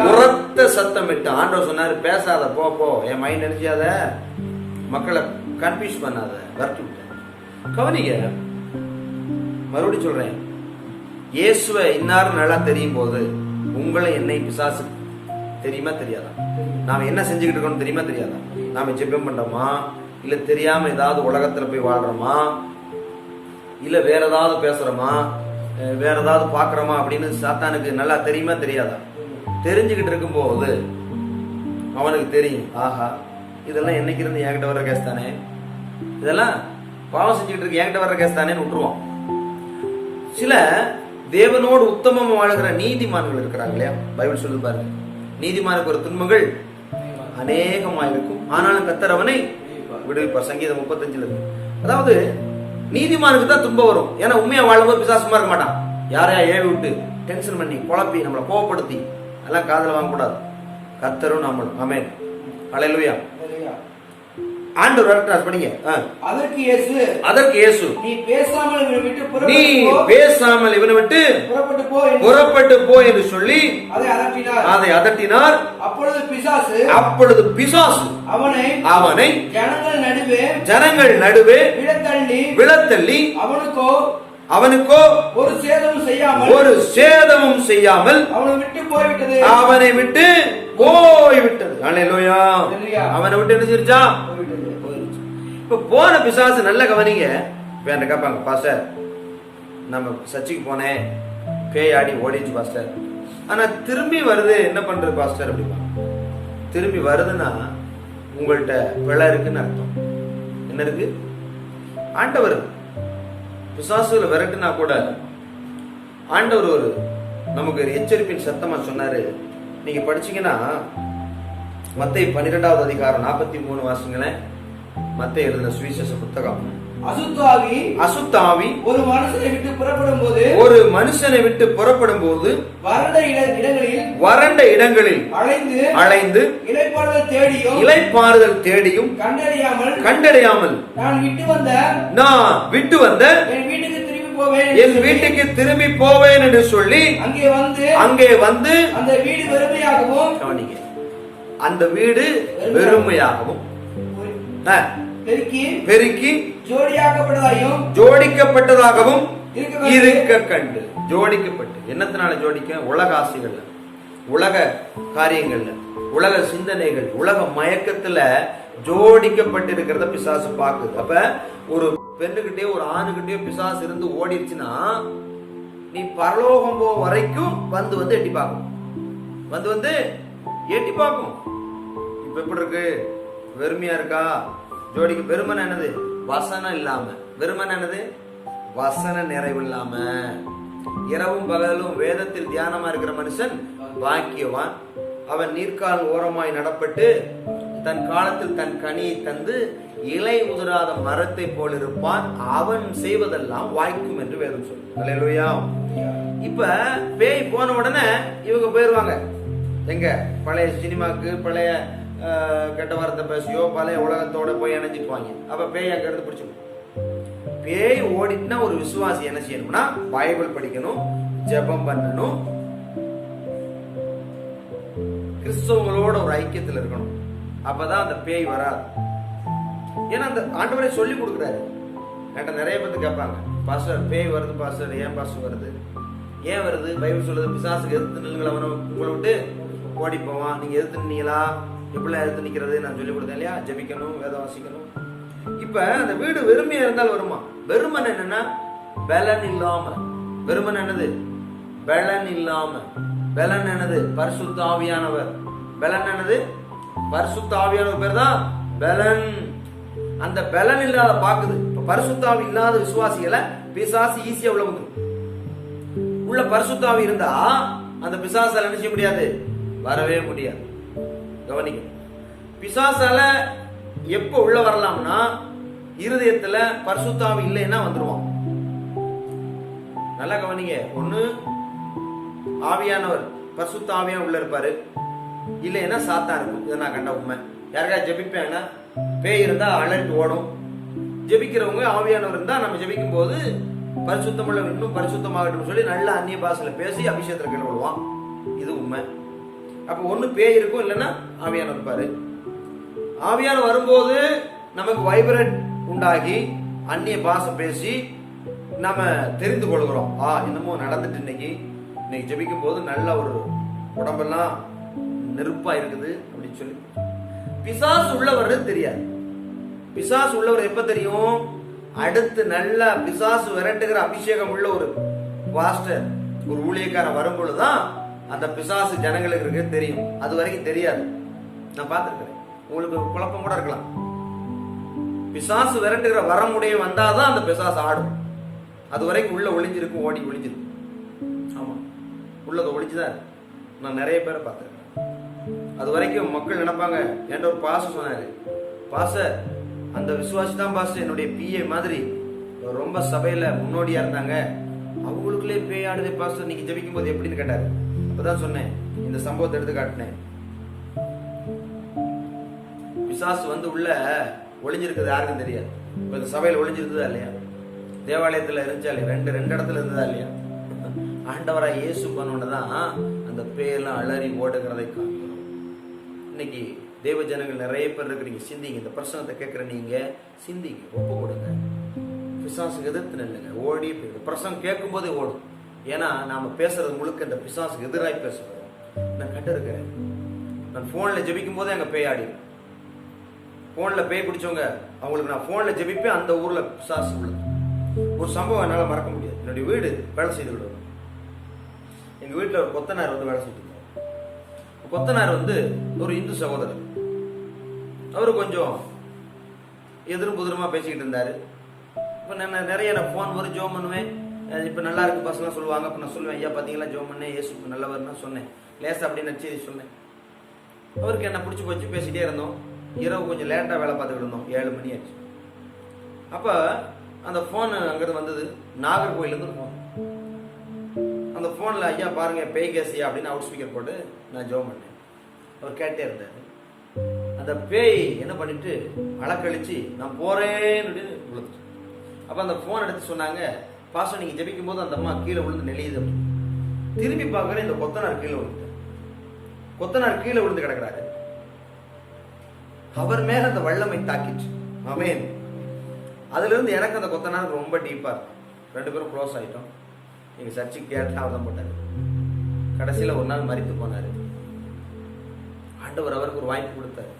உரத்த சத்தமிட்டு. ஆண்டவர் சொன்னாரு, பேசாத, போ போ, என் மைண்ட் நினைச்சாத, மக்களை கன்ஃபியூஸ் பண்ணாத, வரட்டு. கவனிங்க, மறுபடியும் சொல்றேன், இயேசுவை இன்னாரு நல்லா தெரியும் போது உங்களை என்னை பிசாசு தெரியுமா தெரியாதா? நாம என்ன செஞ்சுக்கிட்டு இருக்கோம் தெரியுமா தெரியாதா? நாம ஜெபம் பண்றோமா, இல்ல தெரியாம ஏதாவது உலகத்துல போய் வாழ்றோமா, இல்ல வேற ஏதாவது பேசுறோமா, வேற ஏதாவது பாக்குறோமா அப்படின்னு சாத்தானுக்கு நல்லா தெரியுமா தெரியாதா? தெரிஞ்சுக்கிட்டு இருக்கும் போது அவனுக்கு தெரியும், ஆஹா இதெல்லாம் என்னைக்கு இருந்து என்கிட்ட வர்ற கேஸ் தானே, இதெல்லாம் பாவம் செஞ்சுக்கிட்டு இருக்கு என்கிட்ட வர்ற கேஸ் தானேன்னு விட்டுருவான். சில தேவனோடு உத்தமமா வாழ்கிற நீதிமான்கள் இருக்கிறாங்க இல்லையா? பைபிள் சொல்லி பாருங்க, நீதிமானுக்கு ஒரு துன்பங்கள் அநேகமா இருக்கும், ஆனாலும் கர்த்தர் அவனை விடுவிப்பார். சங்கீதம் 35 இருக்கு. அதாவது நீதிமானுக்கு தான் துன்பம் வரும். ஏன்னா உண்மையா வாழும்போது பிசாசுமா இருக்க மாட்டான். யாரையா ஏவி விட்டு டென்ஷன் பண்ணி குழப்பி நம்மளை கோவப்படுத்தி எல்லாம் காதல வாங்க கூடாது. கர்த்தரும் நாமளும். ஆமென், அல்லேலூயா. ஆண்டவர் படிங்க. அதற்கு இயேசு, நீ பேசாமல் இவனை விட்டு புறப்பட்டு போ என்று சொல்லி அதை அதட்டினார். அப்பொழுது பிசாசு அவனை ஜனங்கள் நடுவே விழத்தள்ளி அவனுக்கோ ஒரு சேதமும் செய்யாமல் அவனை விட்டு போய்விட்டது. அல்லேலூயா. அவனை விட்டு என்ன செஞ்சா? இப்ப போன பிசாசு நல்ல கவனிங்க. வேண்ட கேட்பாங்க, பாஸ்டர் நம்ம சர்ச்சுக்கு போனேன், பேய் ஆடி ஓடிச்சு பாஸ்டர், ஆனா திரும்பி வருது, என்ன பண்றது பாஸ்டர் அப்படிமா? திரும்பி வருதுன்னா உங்கள்கிட்ட பிழை இருக்குன்னு அர்த்தம். என்ன இருக்கு? ஆண்டவர் பிசாசுல விரட்டுனா கூட ஆண்டவர் ஒரு நமக்கு ஒரு எச்சரிப்பின் சத்தமா சொன்னாரு. நீங்க படிச்சீங்கன்னா மத்தேயு 12வது அதிகாரம் 43 வாசிங்களேன். மத்தேயு எழுதின சுவிசேஷ புத்தகம். அசுத்தாவி ஒரு மனுஷனை விட்டு புறப்படும் போது வறண்ட இடங்களில் அலைந்து இளைப்பாறுதல் தேடியும் கண்டடையாமல் நான் விட்டு வந்த என் வீட்டுக்கு திரும்பி போவேன் என்று சொல்லி அங்கே வந்து அந்த வீடு வெறுமையாகவும் பெருக்கி ஜோடிக்கப்பட்டதாகவும் இருக்க கண்டு. ஜோடிக்கப்பட்டு என்னத்தினால ஜோடிக்க? உலக ஆசைகள்ல, உலக காரியங்கள்ல, உலக சிந்தனைகள், உலக மயக்கத்துல ஜோடிக்கப்பட்டு இருக்கிறத பிசாசு பாக்குது. அப்ப ஒரு பெண்ணுகிட்டே ஒரு ஆணுகிட்டே பிசாசு இருந்து ஓடிடுச்சுன்னா நீ பரலோகம் போ வரைக்கும் வந்து எட்டி பார்க்கும், வந்து எட்டி பார்க்கும். இப்ப எப்படி இருக்கு? வெறுமையா இருக்கா? ஜோடிக்கு வெறுமன் என்னது? வசனம் இல்லாம. வெறுமன் என்னது? வசன நிறைவு இல்லாம. இரவும் பகலும் வேதத்தில் தியானமா இருக்கிற மனுஷன் பாக்கியவான். அவன் நீர்க்கால் ஓரமாய் நடப்பட்டு தன் காலத்தில் தன் கனியை தந்து இலை உதிராத மரத்தை போல் இருப்பான். அவன் செய்வதெல்லாம் வாய்க்கும் என்று வேதம் சொல்லுது. அல்லேலூயா. இப்ப பேய் போன உடனே இவங்க போயிருவாங்க எங்க? பழைய சினிமாக்கு, பழைய கெட்ட வார்த்தை பேசியோ பழைய உலகத்தோட போய் இணைஞ்சிக்குவாங்க. அப்ப பேய் அங்க இருந்து பிடிச்சிடும். பேய் ஓடிட்டுனா ஒரு விசுவாசி என்ன செய்யணும்னா பைபிள் படிக்கணும், ஜெபம் பண்ணணும், கிறிஸ்தவங்களோட ஒரு ஐக்கியத்தில் இருக்கணும். அப்பதான் அந்த பேய் வராது. ஏன்னா அந்த ஆண்டவரே சொல்லி கொடுக்குறாரு. என்கிட்ட நிறைய பேர் கேட்பாங்க, பாஸ்டர் பேய் வருது பாஸ்டர், ஏன் பாஸ்டர் வருது? ஏன் வருது? பைபிள் சொல்லுது பிசாசுக்கு எதிர்த்து நில்லுங்கள், அவனை உங்களை விட்டு ஓடி போவான். நீங்க எதிர்த்து நின்னீங்களா? எப்படிலாம் எதிர்த்து நிக்கிறது நான் சொல்லி கொடுத்தேன் இல்லையா? ஜெபிக்கணும், வேதம் வாசிக்கணும். இப்ப அந்த வீடு வெறுமையா இருந்தால் வருமா? வெறுமன் என்னன்னா பலன் இல்லாம. வெறுமன் என்னது? பலன் இல்லாம. பலன் என்னது? பரிசுத்த ஆவியானவர். பலன் என்னது? பரிசுத்த ஆவியானவர் பேர் தான் பலன். அந்த பலன் இல்லாத பாக்குது. இப்ப பரிசுத்தாவி இல்லாத விசுவாசிகளை பிசாசு ஈஸியா உள்ள வந்துடும். உள்ள பரிசுத்தாவி இருந்தா அந்த பிசாசால என்ன செய்ய முடியாது, வரவே முடியாது. கவனிக்க, பிசாசால எப்ப உள்ள வரலாம்னா இருதயத்துல பரிசுத்தாவி இல்லைன்னா வந்துருவான். நல்லா கவனிங்க. ஒண்ணு ஆவியானவர் பரிசுத்த ஆவியான உள்ள இருப்பாரு, இல்லைன்னா சாத்தான் இருக்கும். இதை நான் கண்ட உண்மை. யாருக்கா ஜெபிப்பேன்னா பேய் இருந்தா அலர்ட் ஓடும். ஜெபிக்கிறவங்க ஆவியானவர் இருந்தா நம்ம ஜெபிக்கும் போது பரிசுத்தமுள்ள இன்னும் பரிசுத்தமாகட்டும் சொல்லி நல்ல அந்நிய பாஷையில பேசி அபிஷேகத்துல கீழ்படுவான். இது உண்மை. அப்ப ஒண்ணு பேய் இருக்கும், இல்லைன்னா ஆவியானவர் இருப்பாரு. ஆவியான வரும்போது நமக்கு வைப்ரேட் உண்டாகி அந்நிய பாஷை பேசி நம்ம தெரிந்து கொள்கிறோம். இன்னமும் நடந்துட்டு இன்னைக்கு ஜெபிக்கும் போது நல்ல ஒரு உடம்பெல்லாம் நெருப்பா இருக்குது அப்படின்னு சொல்லி. பிசாசு உள்ளவர் தெரியாது. பிசாசு உள்ளவர் எப்ப தெரியும்? அடுத்து நல்ல பிசாசு விரட்டுகிற அபிஷேகம் உள்ள ஒரு பாஸ்டர், ஒரு ஊழியக்காரன் வரும்பொழுதுதான் அந்த பிசாசு ஜனங்களுக்கு இருக்கு தெரியும். அது வரைக்கும் தெரியாது. நான் பார்த்திருக்கிறேன். உங்களுக்கு குழப்பம் கூட இருக்கலாம். பிசாசு விரட்டுகிற வரமுடைய வந்தாதான் அந்த பிசாசு ஆடும். அது வரைக்கும் உள்ள ஒளிஞ்சிருக்கும், ஓடி ஒளிஞ்சிருக்கும். ஆமா, உள்ளத ஒளிஞ்சுதான். நான் நிறைய பேரை பார்த்திருக்கேன். அது வரைக்கும் மக்கள் நினைப்பாங்க, என்ற ஒரு பாச சொன்னாரு, பாச அந்த விசுவாசி தான் பாச என்னுடைய பிஏ மாதிரி ரொம்ப சபையில முன்னோடியா இருந்தாங்க, அவங்களுக்குள்ளே பேயாடுதே பாச நீங்க ஜெபிக்கும் போது எப்படின்னு கேட்டாரு. அப்பதான் சொன்னேன், இந்த சம்பவத்தை எடுத்து காட்டினேன். பிசாசு வந்து உள்ள ஒளிஞ்சிருக்குது யாருக்கும் தெரியாது. இப்ப இந்த சபையில ஒளிஞ்சிருந்ததா இல்லையா? தேவாலயத்துல இருந்துச்சா இல்லையா? ரெண்டு இடத்துல இருந்ததா இல்லையா? ஆண்டவரா இயேசு பண்ணோன்னுதான் அந்த பேயெல்லாம் அலறி ஓடுகிறதை காண்கிறோம். இன்னைக்கு தேவ ஜனங்கள் நிறைய பேர் இருக்கிறீங்க. சிந்திங்க. இந்த பிரசனத்தை கேட்கிற நீங்க சிந்திங்க, ஒப்பு கொடுங்க. பிசாசுக்கு எதிர்த்து நில்லுங்க. ஓடி போயிடும். பிரசனம் கேட்கும் போதே ஓடும். ஏன்னா நாம பேசுறது முழுக்க இந்த பிசாசுக்கு எதிராய் பேசுறோம். நான் கண்டு இருக்கிறேன். நான் போன்ல ஜெபிக்கும் போதே அங்க பேய் ஆடி, போன்ல பேய் பிடிச்சவங்க அவங்களுக்கு நான் போன்ல ஜெபிப்பேன். அந்த ஊர்ல பிசாசு உள்ளது. ஒரு சம்பவம் என்னால மறக்க முடியாது. என்னுடைய வீடு வேலை செய்து விடுவோம். எங்க வீட்டுல ஒரு கொத்தனார் வந்து வேலை செய்து. கொத்தனார் வந்து ஒரு இந்து சகோதரர். அவரு கொஞ்சம் எதிரும் புதிரமா பேசிக்கிட்டு இருந்தாரு. இப்ப நான் நிறைய போன் வரும், ஜோம் பண்ணுவேன். இப்ப நல்லா இருக்கு பசங்க சொல்லுவாங்க. அப்ப நான் சொல்லுவேன், ஐயா பாத்தீங்களா ஜோம் பண்ணேன், இயேசுக்கு நல்லவர்னா சொன்னேன். லேசா அப்படின்னு செய்தி சொன்னேன். அவருக்கு என்ன பிடிச்சி போச்சு, பேசிட்டே இருந்தோம். இரவு கொஞ்சம் லேட்டா வேலை பார்த்துக்கிட்டு இருந்தோம். 7 மணி ஆச்சு. அப்ப அந்த போன் அங்கிருந்து வந்தது, நாகர்கோயில இருந்து போன். அந்த போன்ல ஐயா பாருங்க பேய் கேசியா அப்படின்னு அவுட் ஸ்பீக்கர் போட்டு நான் ஜோம் பண்ணேன். அவர் கேட்டே இருந்தாரு. அந்த பேய் என்ன பண்ணிட்டு அலக்கழிச்சு நான் போறேன்னு விழுந்துச்சு. அப்ப அந்த போன் எடுத்து சொன்னாங்க, பாஸ்டர் நீங்க ஜெபிக்கும் போது அந்த அம்மா கீழே விழுந்து நெளியுது. திரும்பி பார்க்கறேன், இந்த கொத்தனார் கீழே விழுந்து. கொத்தனார் கீழே விழுந்து கிடக்கிறாரு. அவர் மேல அந்த வல்லமை தாக்கிச்சு. ஆமென். அதுல இருந்து எனக்கு அந்த கொத்தனார் ரொம்ப டீப்பா இருக்கும். 2 பேரும் க்ளோஸ் ஆயிட்டோம். எங்க சர்ச்சுக்கு கேட்டா அவதான் போட்டாரு. கடைசியில ஒரு நாள் மரித்து போனாரு. ஆண்டவர் அவருக்கு ஒரு வாய்ப்பு கொடுத்தாரு.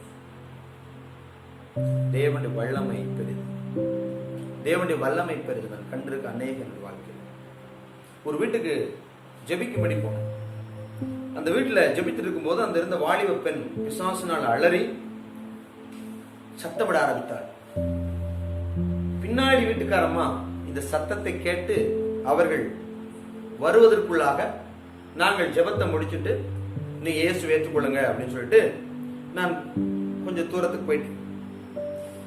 தேவனுடைய வல்லமை பெரிது. தேவனுடைய வல்லமை பெரிது. நான் கண்டிருக்க அநேக வாழ்க்கையில் ஒரு வீட்டுக்கு ஜெபிக்கும்படி போனேன். அந்த வீட்டுல ஜெபித்து இருக்கும் போது அந்த இருந்த வாலிப பெண் பிசாசினால் அலறி சத்தமிட ஆரம்பித்தாள். பின்னாடி வீட்டுக்காரம்மா இந்த சத்தத்தை கேட்டு அவர்கள் வருவதற்குள்ளாக நாங்கள் ஜெபத்தை முடிச்சுட்டு நீ இயேசு ஏற்றுக்கொள்ளுங்க அப்படின்னு சொல்லிட்டு நான் கொஞ்சம் தூரத்துக்கு போயிட்டேன்.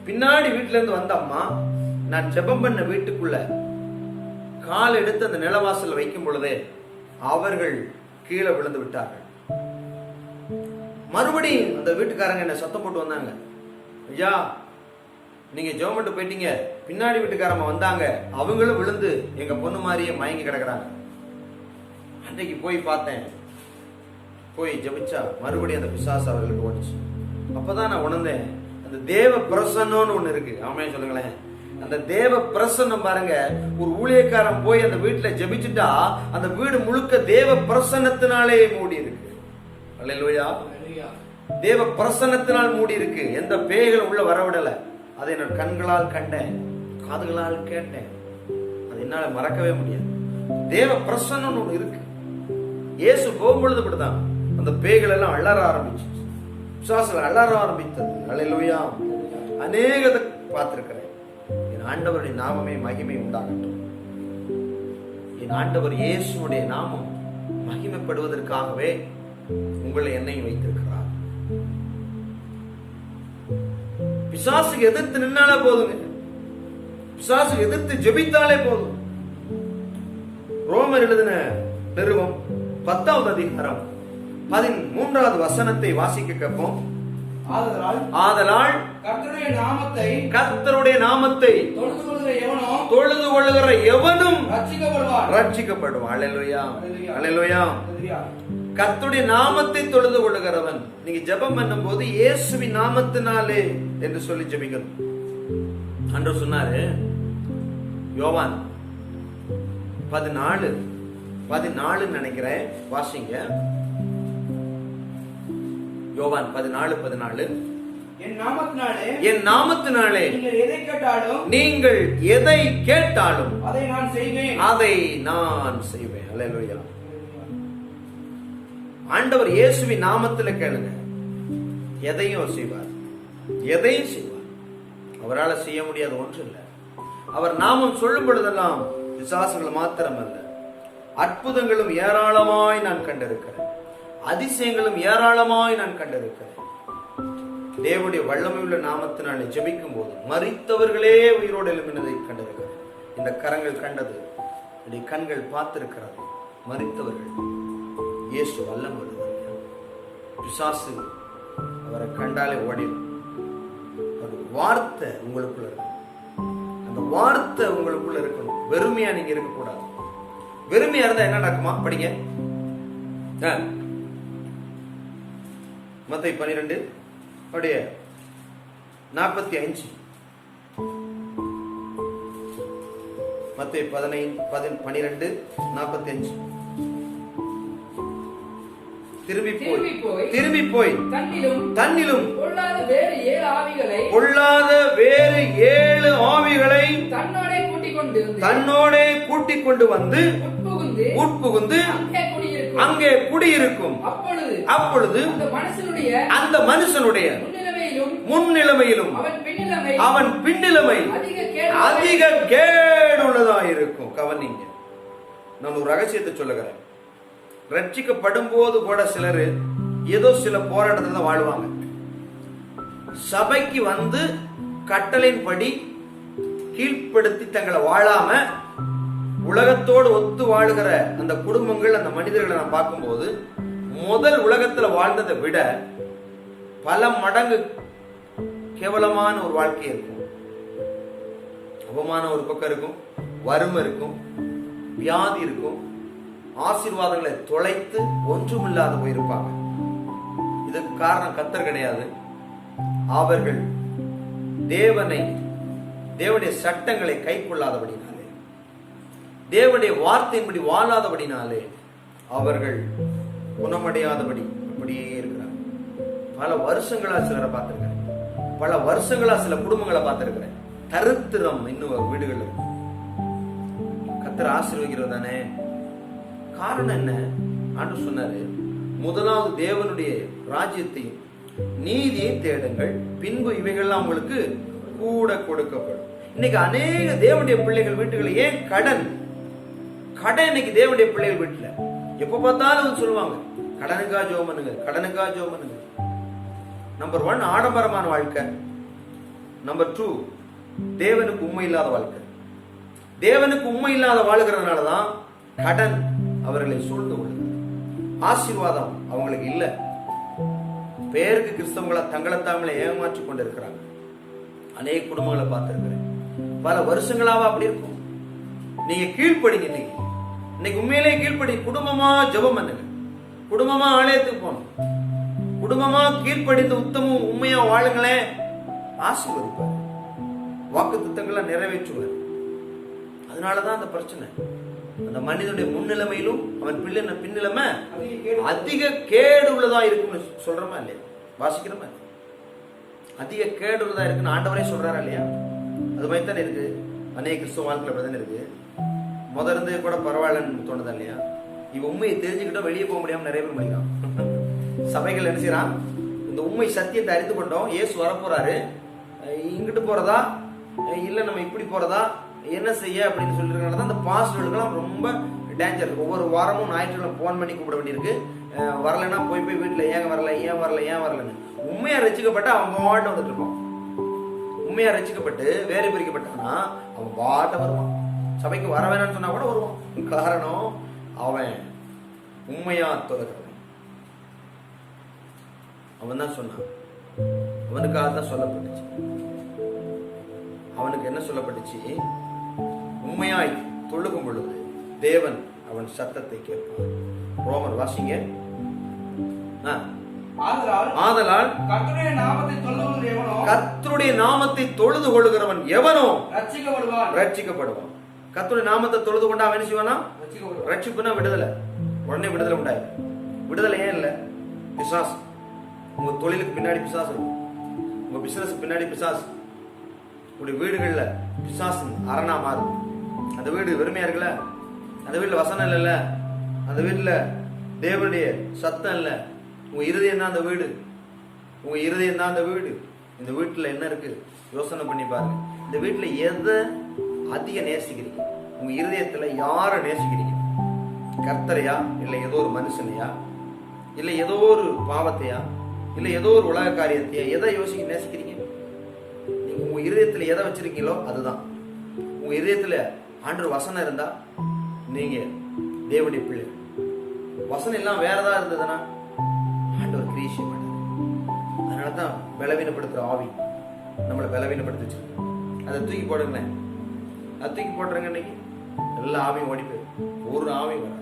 பின்னாடி வீட்டுல இருந்து வந்த அம்மா நான் ஜெபம் பண்ண வீட்டுக்குள்ள கால் எடுத்து அந்த நிலவாசல் வைக்கும் பொழுதே அவர்கள் கீழே விழுந்து விட்டார்கள். மறுபடியும் அந்த வீட்டுக்காரங்க என்ன சத்தம் போட்டு வந்தாங்க, ஐயா நீங்க ஜெபம் பண்ணிட்டு போயிட்டீங்க, பின்னாடி வீட்டுக்காரம்மா வந்தாங்க, அவங்களும் விழுந்து எங்க பொண்ணு மாதிரியே மயங்கி கிடக்குறாங்க. அன்றைக்கு போய் பார்த்தேன். போய் ஜெபிச்சா மறுபடியும் அந்த பிசாசு அவர்களுக்கு ஓடிச்சு. அப்பதான் நான் உணர்ந்தேன், அந்த தேவ பிரசன்னம்னு ஒண்ணு இருக்கு. ஆமென் சொல்லுங்களேன். அந்த தேவ பிரசன்னம் பாருங்க, ஒரு ஊழியக்காரன் போய் அந்த வீட்டுல ஜெபிச்சுட்டா அந்த வீடு முழுக்க தேவ பிரசன்னத்தினாலே மூடி இருக்கு. அல்லேலூயா. தேவ பிரசன்னத்தினால் மூடி இருக்கு. எந்த பேய்களும் உள்ள வரவிடல. அதை நான் கண்களால் கண்டேன், காதுகளால் கேட்டேன். அது என்னால மறக்கவே முடியாது. தேவ பிரசன்னம் ஒண்ணு இருக்கு. இயேசு போகும்பொழுது இப்படிதான் அந்த பேய்கள் எல்லாம் அலற ஆரம்பிச்சு, பிசாசுகள் அலற ஆரம்பித்தது. அல்லேலூயா. அநேகதை பார்த்திருக்கிறேன். என் ஆண்டவருடைய நாமமே மகிமை உண்டாகட்டும். என் ஆண்டவர் இயேசுடைய நாமம் மகிமைப்படுவதற்காகவே உங்களை என்னையும் வைத்திருக்கிறார். பிசாசுக்கு எதிர்த்து நின்னாலே போதுங்க. பிசாசுக்கு எதிர்த்து ஜெபித்தாலே போதும். ரோமர் எழுதின நிருபம் 10வது அதிகாரம் 13வது வசனத்தை வாசிக்க கேட்போம். ஆதலால் கர்த்தருடைய நாமத்தை தொழுது கொள்ளுகிற எவனும் ரட்சிக்கப்படுவான். அல்லேலூயா, அல்லேலூயா. கர்த்தருடைய நாமத்தை தொழுது கொள்ளுகிறவன். நீங்க ஜெபம் பண்ணும் போது இயேசுவின் நாமத்தினாலே என்று சொல்லி ஜெபிக்கணும். அன்று சொன்னாரு யோவான் 14 நினைக்கிறேன், வாசிங்க. யோவான் 14:14. என் நாமத்தினாலே நீங்கள் எதை கேட்டாலும் அதை நான் செய்வேன். அல்லேலூயா. ஆண்டவர் இயேசுவின் நாமத்தில் கேளுங்க, எதையும் செய்வார். எதையும் செய்வார். அவரால் செய்ய முடியாத ஒன்று இல்லை. அவர் நாமம் சொல்லும் பொழுதெல்லாம் விசுவாசங்கள் மாத்திரமல்ல, அற்புதங்களும் ஏராளமாய் நான் கண்டிருக்கிறேன். அதிசயங்களும் ஏராளமாய் நான் கண்டிருக்கிறேன். தேவனுடைய வல்லமை உள்ள நாமத்தினாலே ஜெபிக்கும் போது மரித்தவர்களே உயிரோடு எழுப்பினதை கண்டிருக்கிறேன். இந்த கரங்கள் கண்டது, என்னுடைய கண்கள் பார்த்திருக்கிறது. மரித்தவர்கள் இயேசு வல்லம் வருவார். பிசாசு அவரை கண்டாலே ஓடிடும். அது வார்த்தை உங்களுக்குள்ள இருக்கும். அந்த வார்த்தை உங்களுக்குள்ள இருக்கணும். வெறுமையா நீங்க இருக்கக்கூடாது. வெறுமையா இருந்தா என்ன நடக்குமா? படிங்க. மத்தேயு 12 அப்படியே 45. மத்தேயு 12:45. திரும்பி போய் தன்னிலும் பொல்லாத வேறு 7 ஆவிகளை தன்னோடே கூட்டிக் கொண்டு வந்து உட்புகுந்து அங்கே குடியிருக்கும். அப்பொழுது அந்த மனுஷனுடைய முன்னிலைமையிலும் அவன் பின்னிலைமை அதிக கேடுள்ளதாயிருக்கும். கவனிங்க, நான் ஒரு ரகசியத்தை சொல்லுகிறேன். ரட்சிக்கப்படும் போது கூட சிலர் ஏதோ சில போராட்டத்துல தான் வாழ்வாங்க. சபைக்கு வந்து கட்டளையின்படி கீழ்ப்படுத்தி தங்களை வாழாம உலகத்தோடு ஒத்து வாழுகிற அந்த குடும்பங்கள், அந்த மனிதர்களை நான் பார்க்கும்போது முதல் உலகத்துல வாழ்ந்ததை விட பல மடங்கு கேவலமான ஒரு வாழ்க்கை இருக்கும். அவமான ஒரு பக்கம் இருக்கும், வறுமை இருக்கும், வியாதி இருக்கும், ஆசீர்வாதங்களை தொலைத்து ஒன்றுமில்லாத போயிருப்பாங்க. இதுக்கு காரணம் கர்த்தர் கிடையாது. அவர்கள் தேவனுடைய சட்டங்களை கை கொள்ளாதபடினாலே, தேவனுடைய வார்த்தையின்படி வாழாதபடினாலே அவர்கள் குணமடையாதபடி அப்படியே இருக்கிறாங்க. பல வருஷங்களா சிலரை பார்த்திருக்கிறேன். பல வருஷங்களா சில குடும்பங்களை பார்த்திருக்கிறேன். தரித்திரம் இன்னும் வீடுகள் இருக்கு. கர்த்தர் ஆசீர்வதிக்கிறது தானே. காரணம் என்ன? ஆண்டவர் சொன்னாரு, முதலாவது தேவனுடைய ராஜ்யத்தையும் நீதியை தேடுங்கள், பின்பு இவைகள்லாம் உங்களுக்கு கூட கொடுக்கப்படும். இன்னைக்கு அநேக தேவனுடைய பிள்ளைகள் வீட்டுகள் ஏன் கடன் இன்னைக்கு தேவனுடைய பிள்ளைகள் வீட்டுல எப்ப பார்த்தாலும் சொல்லுவாங்க, கடனுக்கா ஜெபம் பண்ணுங்க, கடனுக்கா ஜெபம் பண்ணுங்க. நம்பர் 1 ஆடம்பரமான வாழ்க்கை. நம்பர் 2 தேவனுக்கு உண்மை இல்லாத வாழ்க்கை. தேவனுக்கு உண்மை இல்லாத வாழ்கிறதுனாலதான் கடன் அவர்களை சூழ்ந்து கொள்ளுங்க. ஆசீர்வாதம் அவங்களுக்கு இல்ல. பேருக்கு கிறிஸ்தவங்களா தங்களை தாங்களே ஏமாற்றி கொண்டு இருக்கிறாங்க. அநேக குடும்பங்களை பார்த்திருக்கிறேன். பல வருஷங்களாவா அப்படி இருக்கும். நீங்க கீழ்ப்படிங்க. இன்னைக்கு உண்மையிலே கீழ்ப்படி. குடும்பமா ஜெபம் பண்ணுங்க, குடும்பமா ஆலயத்துக்கு போகணும், குடும்பமா கீழ்ப்படிந்து உத்தமும் உண்மையா வாழுங்களேன். ஆசீர்வதிப்பார், வாக்கு திட்டங்களை நிறைவேற்றுவார். அதனாலதான் அந்த பிரச்சனை. அந்த மனிதனுடைய முன்னிலைமையிலும் அவன் பின்னிலைமை அதிக கேடு உள்ளதா இருக்குன்னு சொல்றோமா இல்லையா? வாசிக்கிறோமா? அதிக கேடு உள்ளதா இருக்குன்னு ஆண்டவரே சொல்றாரா இல்லையா? அது மாதிரி தானே இருக்கு. அநேக கிறிஸ்துவ வாழ்க்கையில அப்படிதானே இருக்கு. முதல்ல கூட பரவாயில்லன்னு தோணுதா இல்லையா? இவ உண்மையை தெரிஞ்சுக்கிட்டோம், வெளியே போக முடியாம நிறைய பேர் முடியும். சபைகள் என்ன செய்யறான்? இந்த உண்மை சத்தியத்தை அறிந்து கொண்டோம், இயேசு வரப்போறாரு, இங்கிட்டு போறதா இல்ல நம்ம இப்படி போறதா என்ன செய்ய அப்படின்னு சொல்லிருக்கனால அந்த பாஸ்டர்களுக்கெல்லாம் ரொம்ப டேஞ்சர். ஒவ்வொரு வாரமும் ஞாயிற்றுக்கிழமை போன் பண்ணி கூப்பிட வேண்டியிருக்கு. வரலன்னா போய் வீட்டுல ஏன் வரலன்னு. உண்மையா ரசிக்கப்பட்ட அவன் பாட்ட வந்துட்டு இருப்பான். உண்மையா ரசிக்கப்பட்டு வேறு பிரிக்கப்பட்டான்னா அவன் பாட்ட வருவான். சபைக்கு வர வேணாம்னு சொன்னா கூட வருவான். காரணம் அவன் உண்மையா தொலைக்கிறவன். அவன் தான் சொன்னான். அவனுக்காக தான் சொல்லப்பட்டுச்சு. அவனுக்கு என்ன சொல்லப்பட்டுச்சு? உண்மையாய் தொழுகும் பொழுது தேவன் அவன் சத்தத்தை கேட்பான். ரோமர் வாசிங்க. ஆதலால் கர்த்தருடைய நாமத்தை தொழுது கொள்ளுகிறவன் எவனோ ரட்சிக்கப்படுவான். கர்த்தருடைய நாமத்தை தொழுது கொண்டா அவன் என்ன செய்வானா? ரட்சிப்புனா விடுதலை. உடனே விடுதலை உண்டாய். விடுதலை ஏன் இல்ல? பிசாசு. உங்க தொழிலுக்கு பின்னாடி பிசாசு இருக்கும். உங்க பிசினஸ் பின்னாடி பிசாசு. உங்களுடைய வீடுகள்ல பிசாசு அரணா மாறும். அந்த வீடு வெறுமையா இருக்குல்ல, அந்த வீட்டுல வசனம் இல்லைல்ல, அந்த வீட்டுல தேவனுடைய சத்தம் இல்ல. உங்க இருதயம் தான் அந்த வீடு. உங்க இருதயம் தான் அந்த வீடு. இந்த வீட்டுல என்ன இருக்கு யோசனை பண்ணி பாருங்க. இந்த வீட்டுல எதை அதிக நேசிக்கிறீங்க? உங்க இருதயத்துல யார நேசிக்கிறீங்க? கர்த்தரையா, இல்ல ஏதோ ஒரு மனுஷனையா, இல்ல ஏதோ ஒரு பாவத்தையா, இல்ல ஏதோ ஒரு உலக காரியத்தையா? எதை யோசிக்க நேசிக்கிறீங்க? நீங்க உங்க இருதயத்துல எதை வச்சிருக்கீங்களோ அதுதான். உங்க இதயத்துல ஆண்டவர் வசனம் இருந்தா நீங்க தேவனுடைய பிள்ளை. வசனம் எல்லாம் வேற ஏதாவது இருந்ததுன்னா ஆண்டவர் கிரியேஷன் பண்ணாரு. அதனாலதான் பலவீனப்படுத்துற ஆவி நம்மளை பலவீனப்படுத்தி வச்சிருக்கு. அதை தூக்கி போடுங்களேன். அதை தூக்கி போடுறேங்க. இன்னைக்கு எல்லா ஆவியும் ஓடி போயிடும். ஒரு ஆவியும் வராது.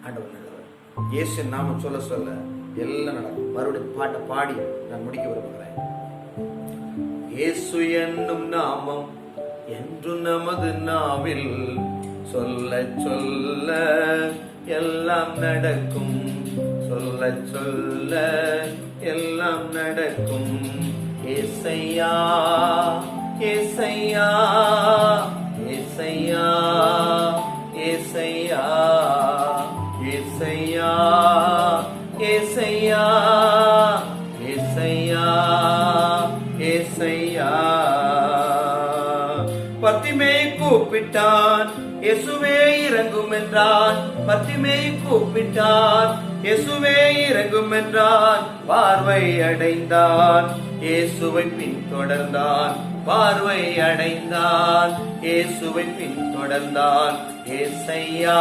ஆண்டவர் நல்லவர். இயேசு நாமம் சொல்ல சொல்ல எல்லாம் நடக்கும். மறுபடியும் பாட்டை பாடி நான் முடிக்க விரும்புகிறேன். இயேசு என்னும் நாமம் என்று நமது நாவில் சொல்ல சொல்ல எல்லாம் நடக்கும். சொல்ல சொல்ல எல்லாம் நடக்கும். ஏசையா ஏசையா ஏசையா ஏசையா ஏசையா ஏசையா ஏசையா ஏசையா. பத்திமே கூப்பிட்டான், இயேசுவே இறங்கும் என்றான். பத்திமே கூப்பிட்டான், இயேசுவே இறங்கும் என்றான். பார்வை அடைந்தான், இயேசுவை பின்தொடர்ந்தான். பார்வை அடைந்தான், இயேசுவை பின்தொடர்ந்தான். ஏசையா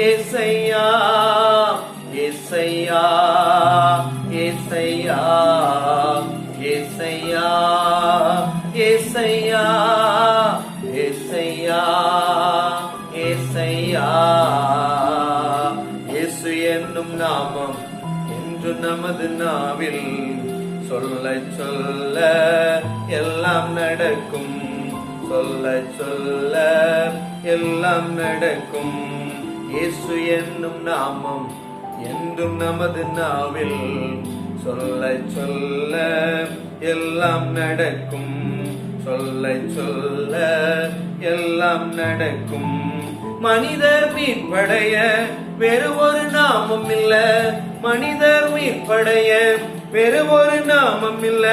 ஏசையா ஏசையா ஏசையா ஏசையா ஏசையா ஏசையா ஏசையா. இயேசு என்னும் நாமம் என்று நமது நாவில் சொல்ல சொல்ல எல்லாம் நடக்கும். சொல்ல சொல்ல எல்லாம் நடக்கும். இயேசு என்னும் நாமம் என்றும் நமது நாவில் சொல்ல சொல்ல எல்லாம் நடக்கும். சொல்ல சொல்ல எல்லாம் நடக்கும். மனிதர் மீட்படைய வேறு ஒரு நாமம் இல்ல. மனிதர் மீட்படைய வேறு ஒரு நாமம் இல்ல.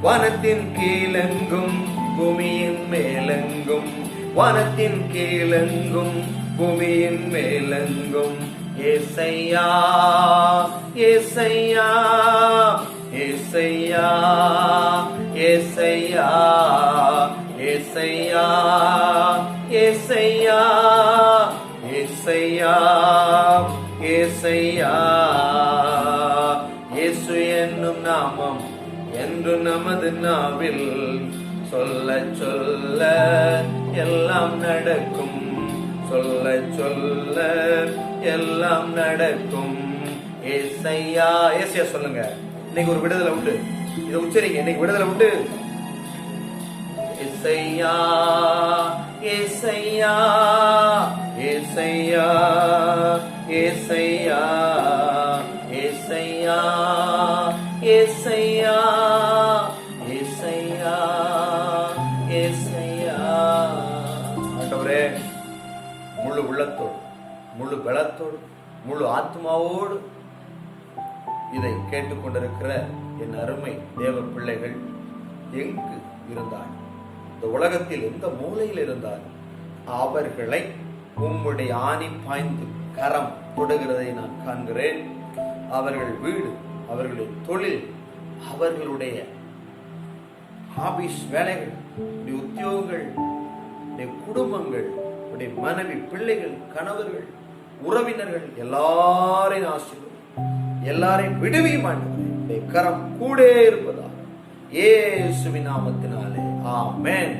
வானத்தின் கீழெங்கும் பூமியின் மேலெங்கும். வானத்தின் கீழெங்கும் பூமியின் மேலெங்கும். ஏசையா ஏசையா ஏசையா ஏசையா ஏசையா ஏசையா ஏசையா ஏசையா. இயேசு என்னும் நாமம் என்று நமது நாவில் சொல்ல சொல்ல எல்லாம் நடக்கும். சொல்ல சொல்ல எல்லாம் நடக்கும். ஏசையா ஏசையா சொல்லுங்க. இன்னைக்கு ஒரு விடுதலை உண்டு. இதை உச்சரிங்க. இன்னைக்கு விடுதலை உண்டு. ஏசையா ஏசையா ஏசையா ஏசையா ஏசையா ஏசையா ஏசையா ஏசையா. ஆண்டவரே, முழு உள்ளத்தோடு, முழு பலத்தோடு, முழு ஆத்மாவோடு இதை கேட்டுக்கொண்டிருக்கிற என் அருமை தேவ பிள்ளைகள் எங்கு இருந்தால், இந்த உலகத்தில் எந்த மூலையில் இருந்தால், அவர்களை உம்முடைய ஆணி பாய்ந்து கரம் தொடுகிறதை நான் காண்கிறேன். அவர்கள் வீடு, அவர்களுடைய தொழில், அவர்களுடைய ஆபீஸ் வேலைகள், உத்தியோகங்கள், குடும்பங்கள், மனைவி, பிள்ளைகள், கணவர்கள், உறவினர்கள் எல்லாரையும் ஆசீர்வதி, எல்லாரையும் விடுவியும் ஆண்டவரே. கரம் கூட இருப்பதாக இயேசுவின் நாமத்தினாலே ஆமென்.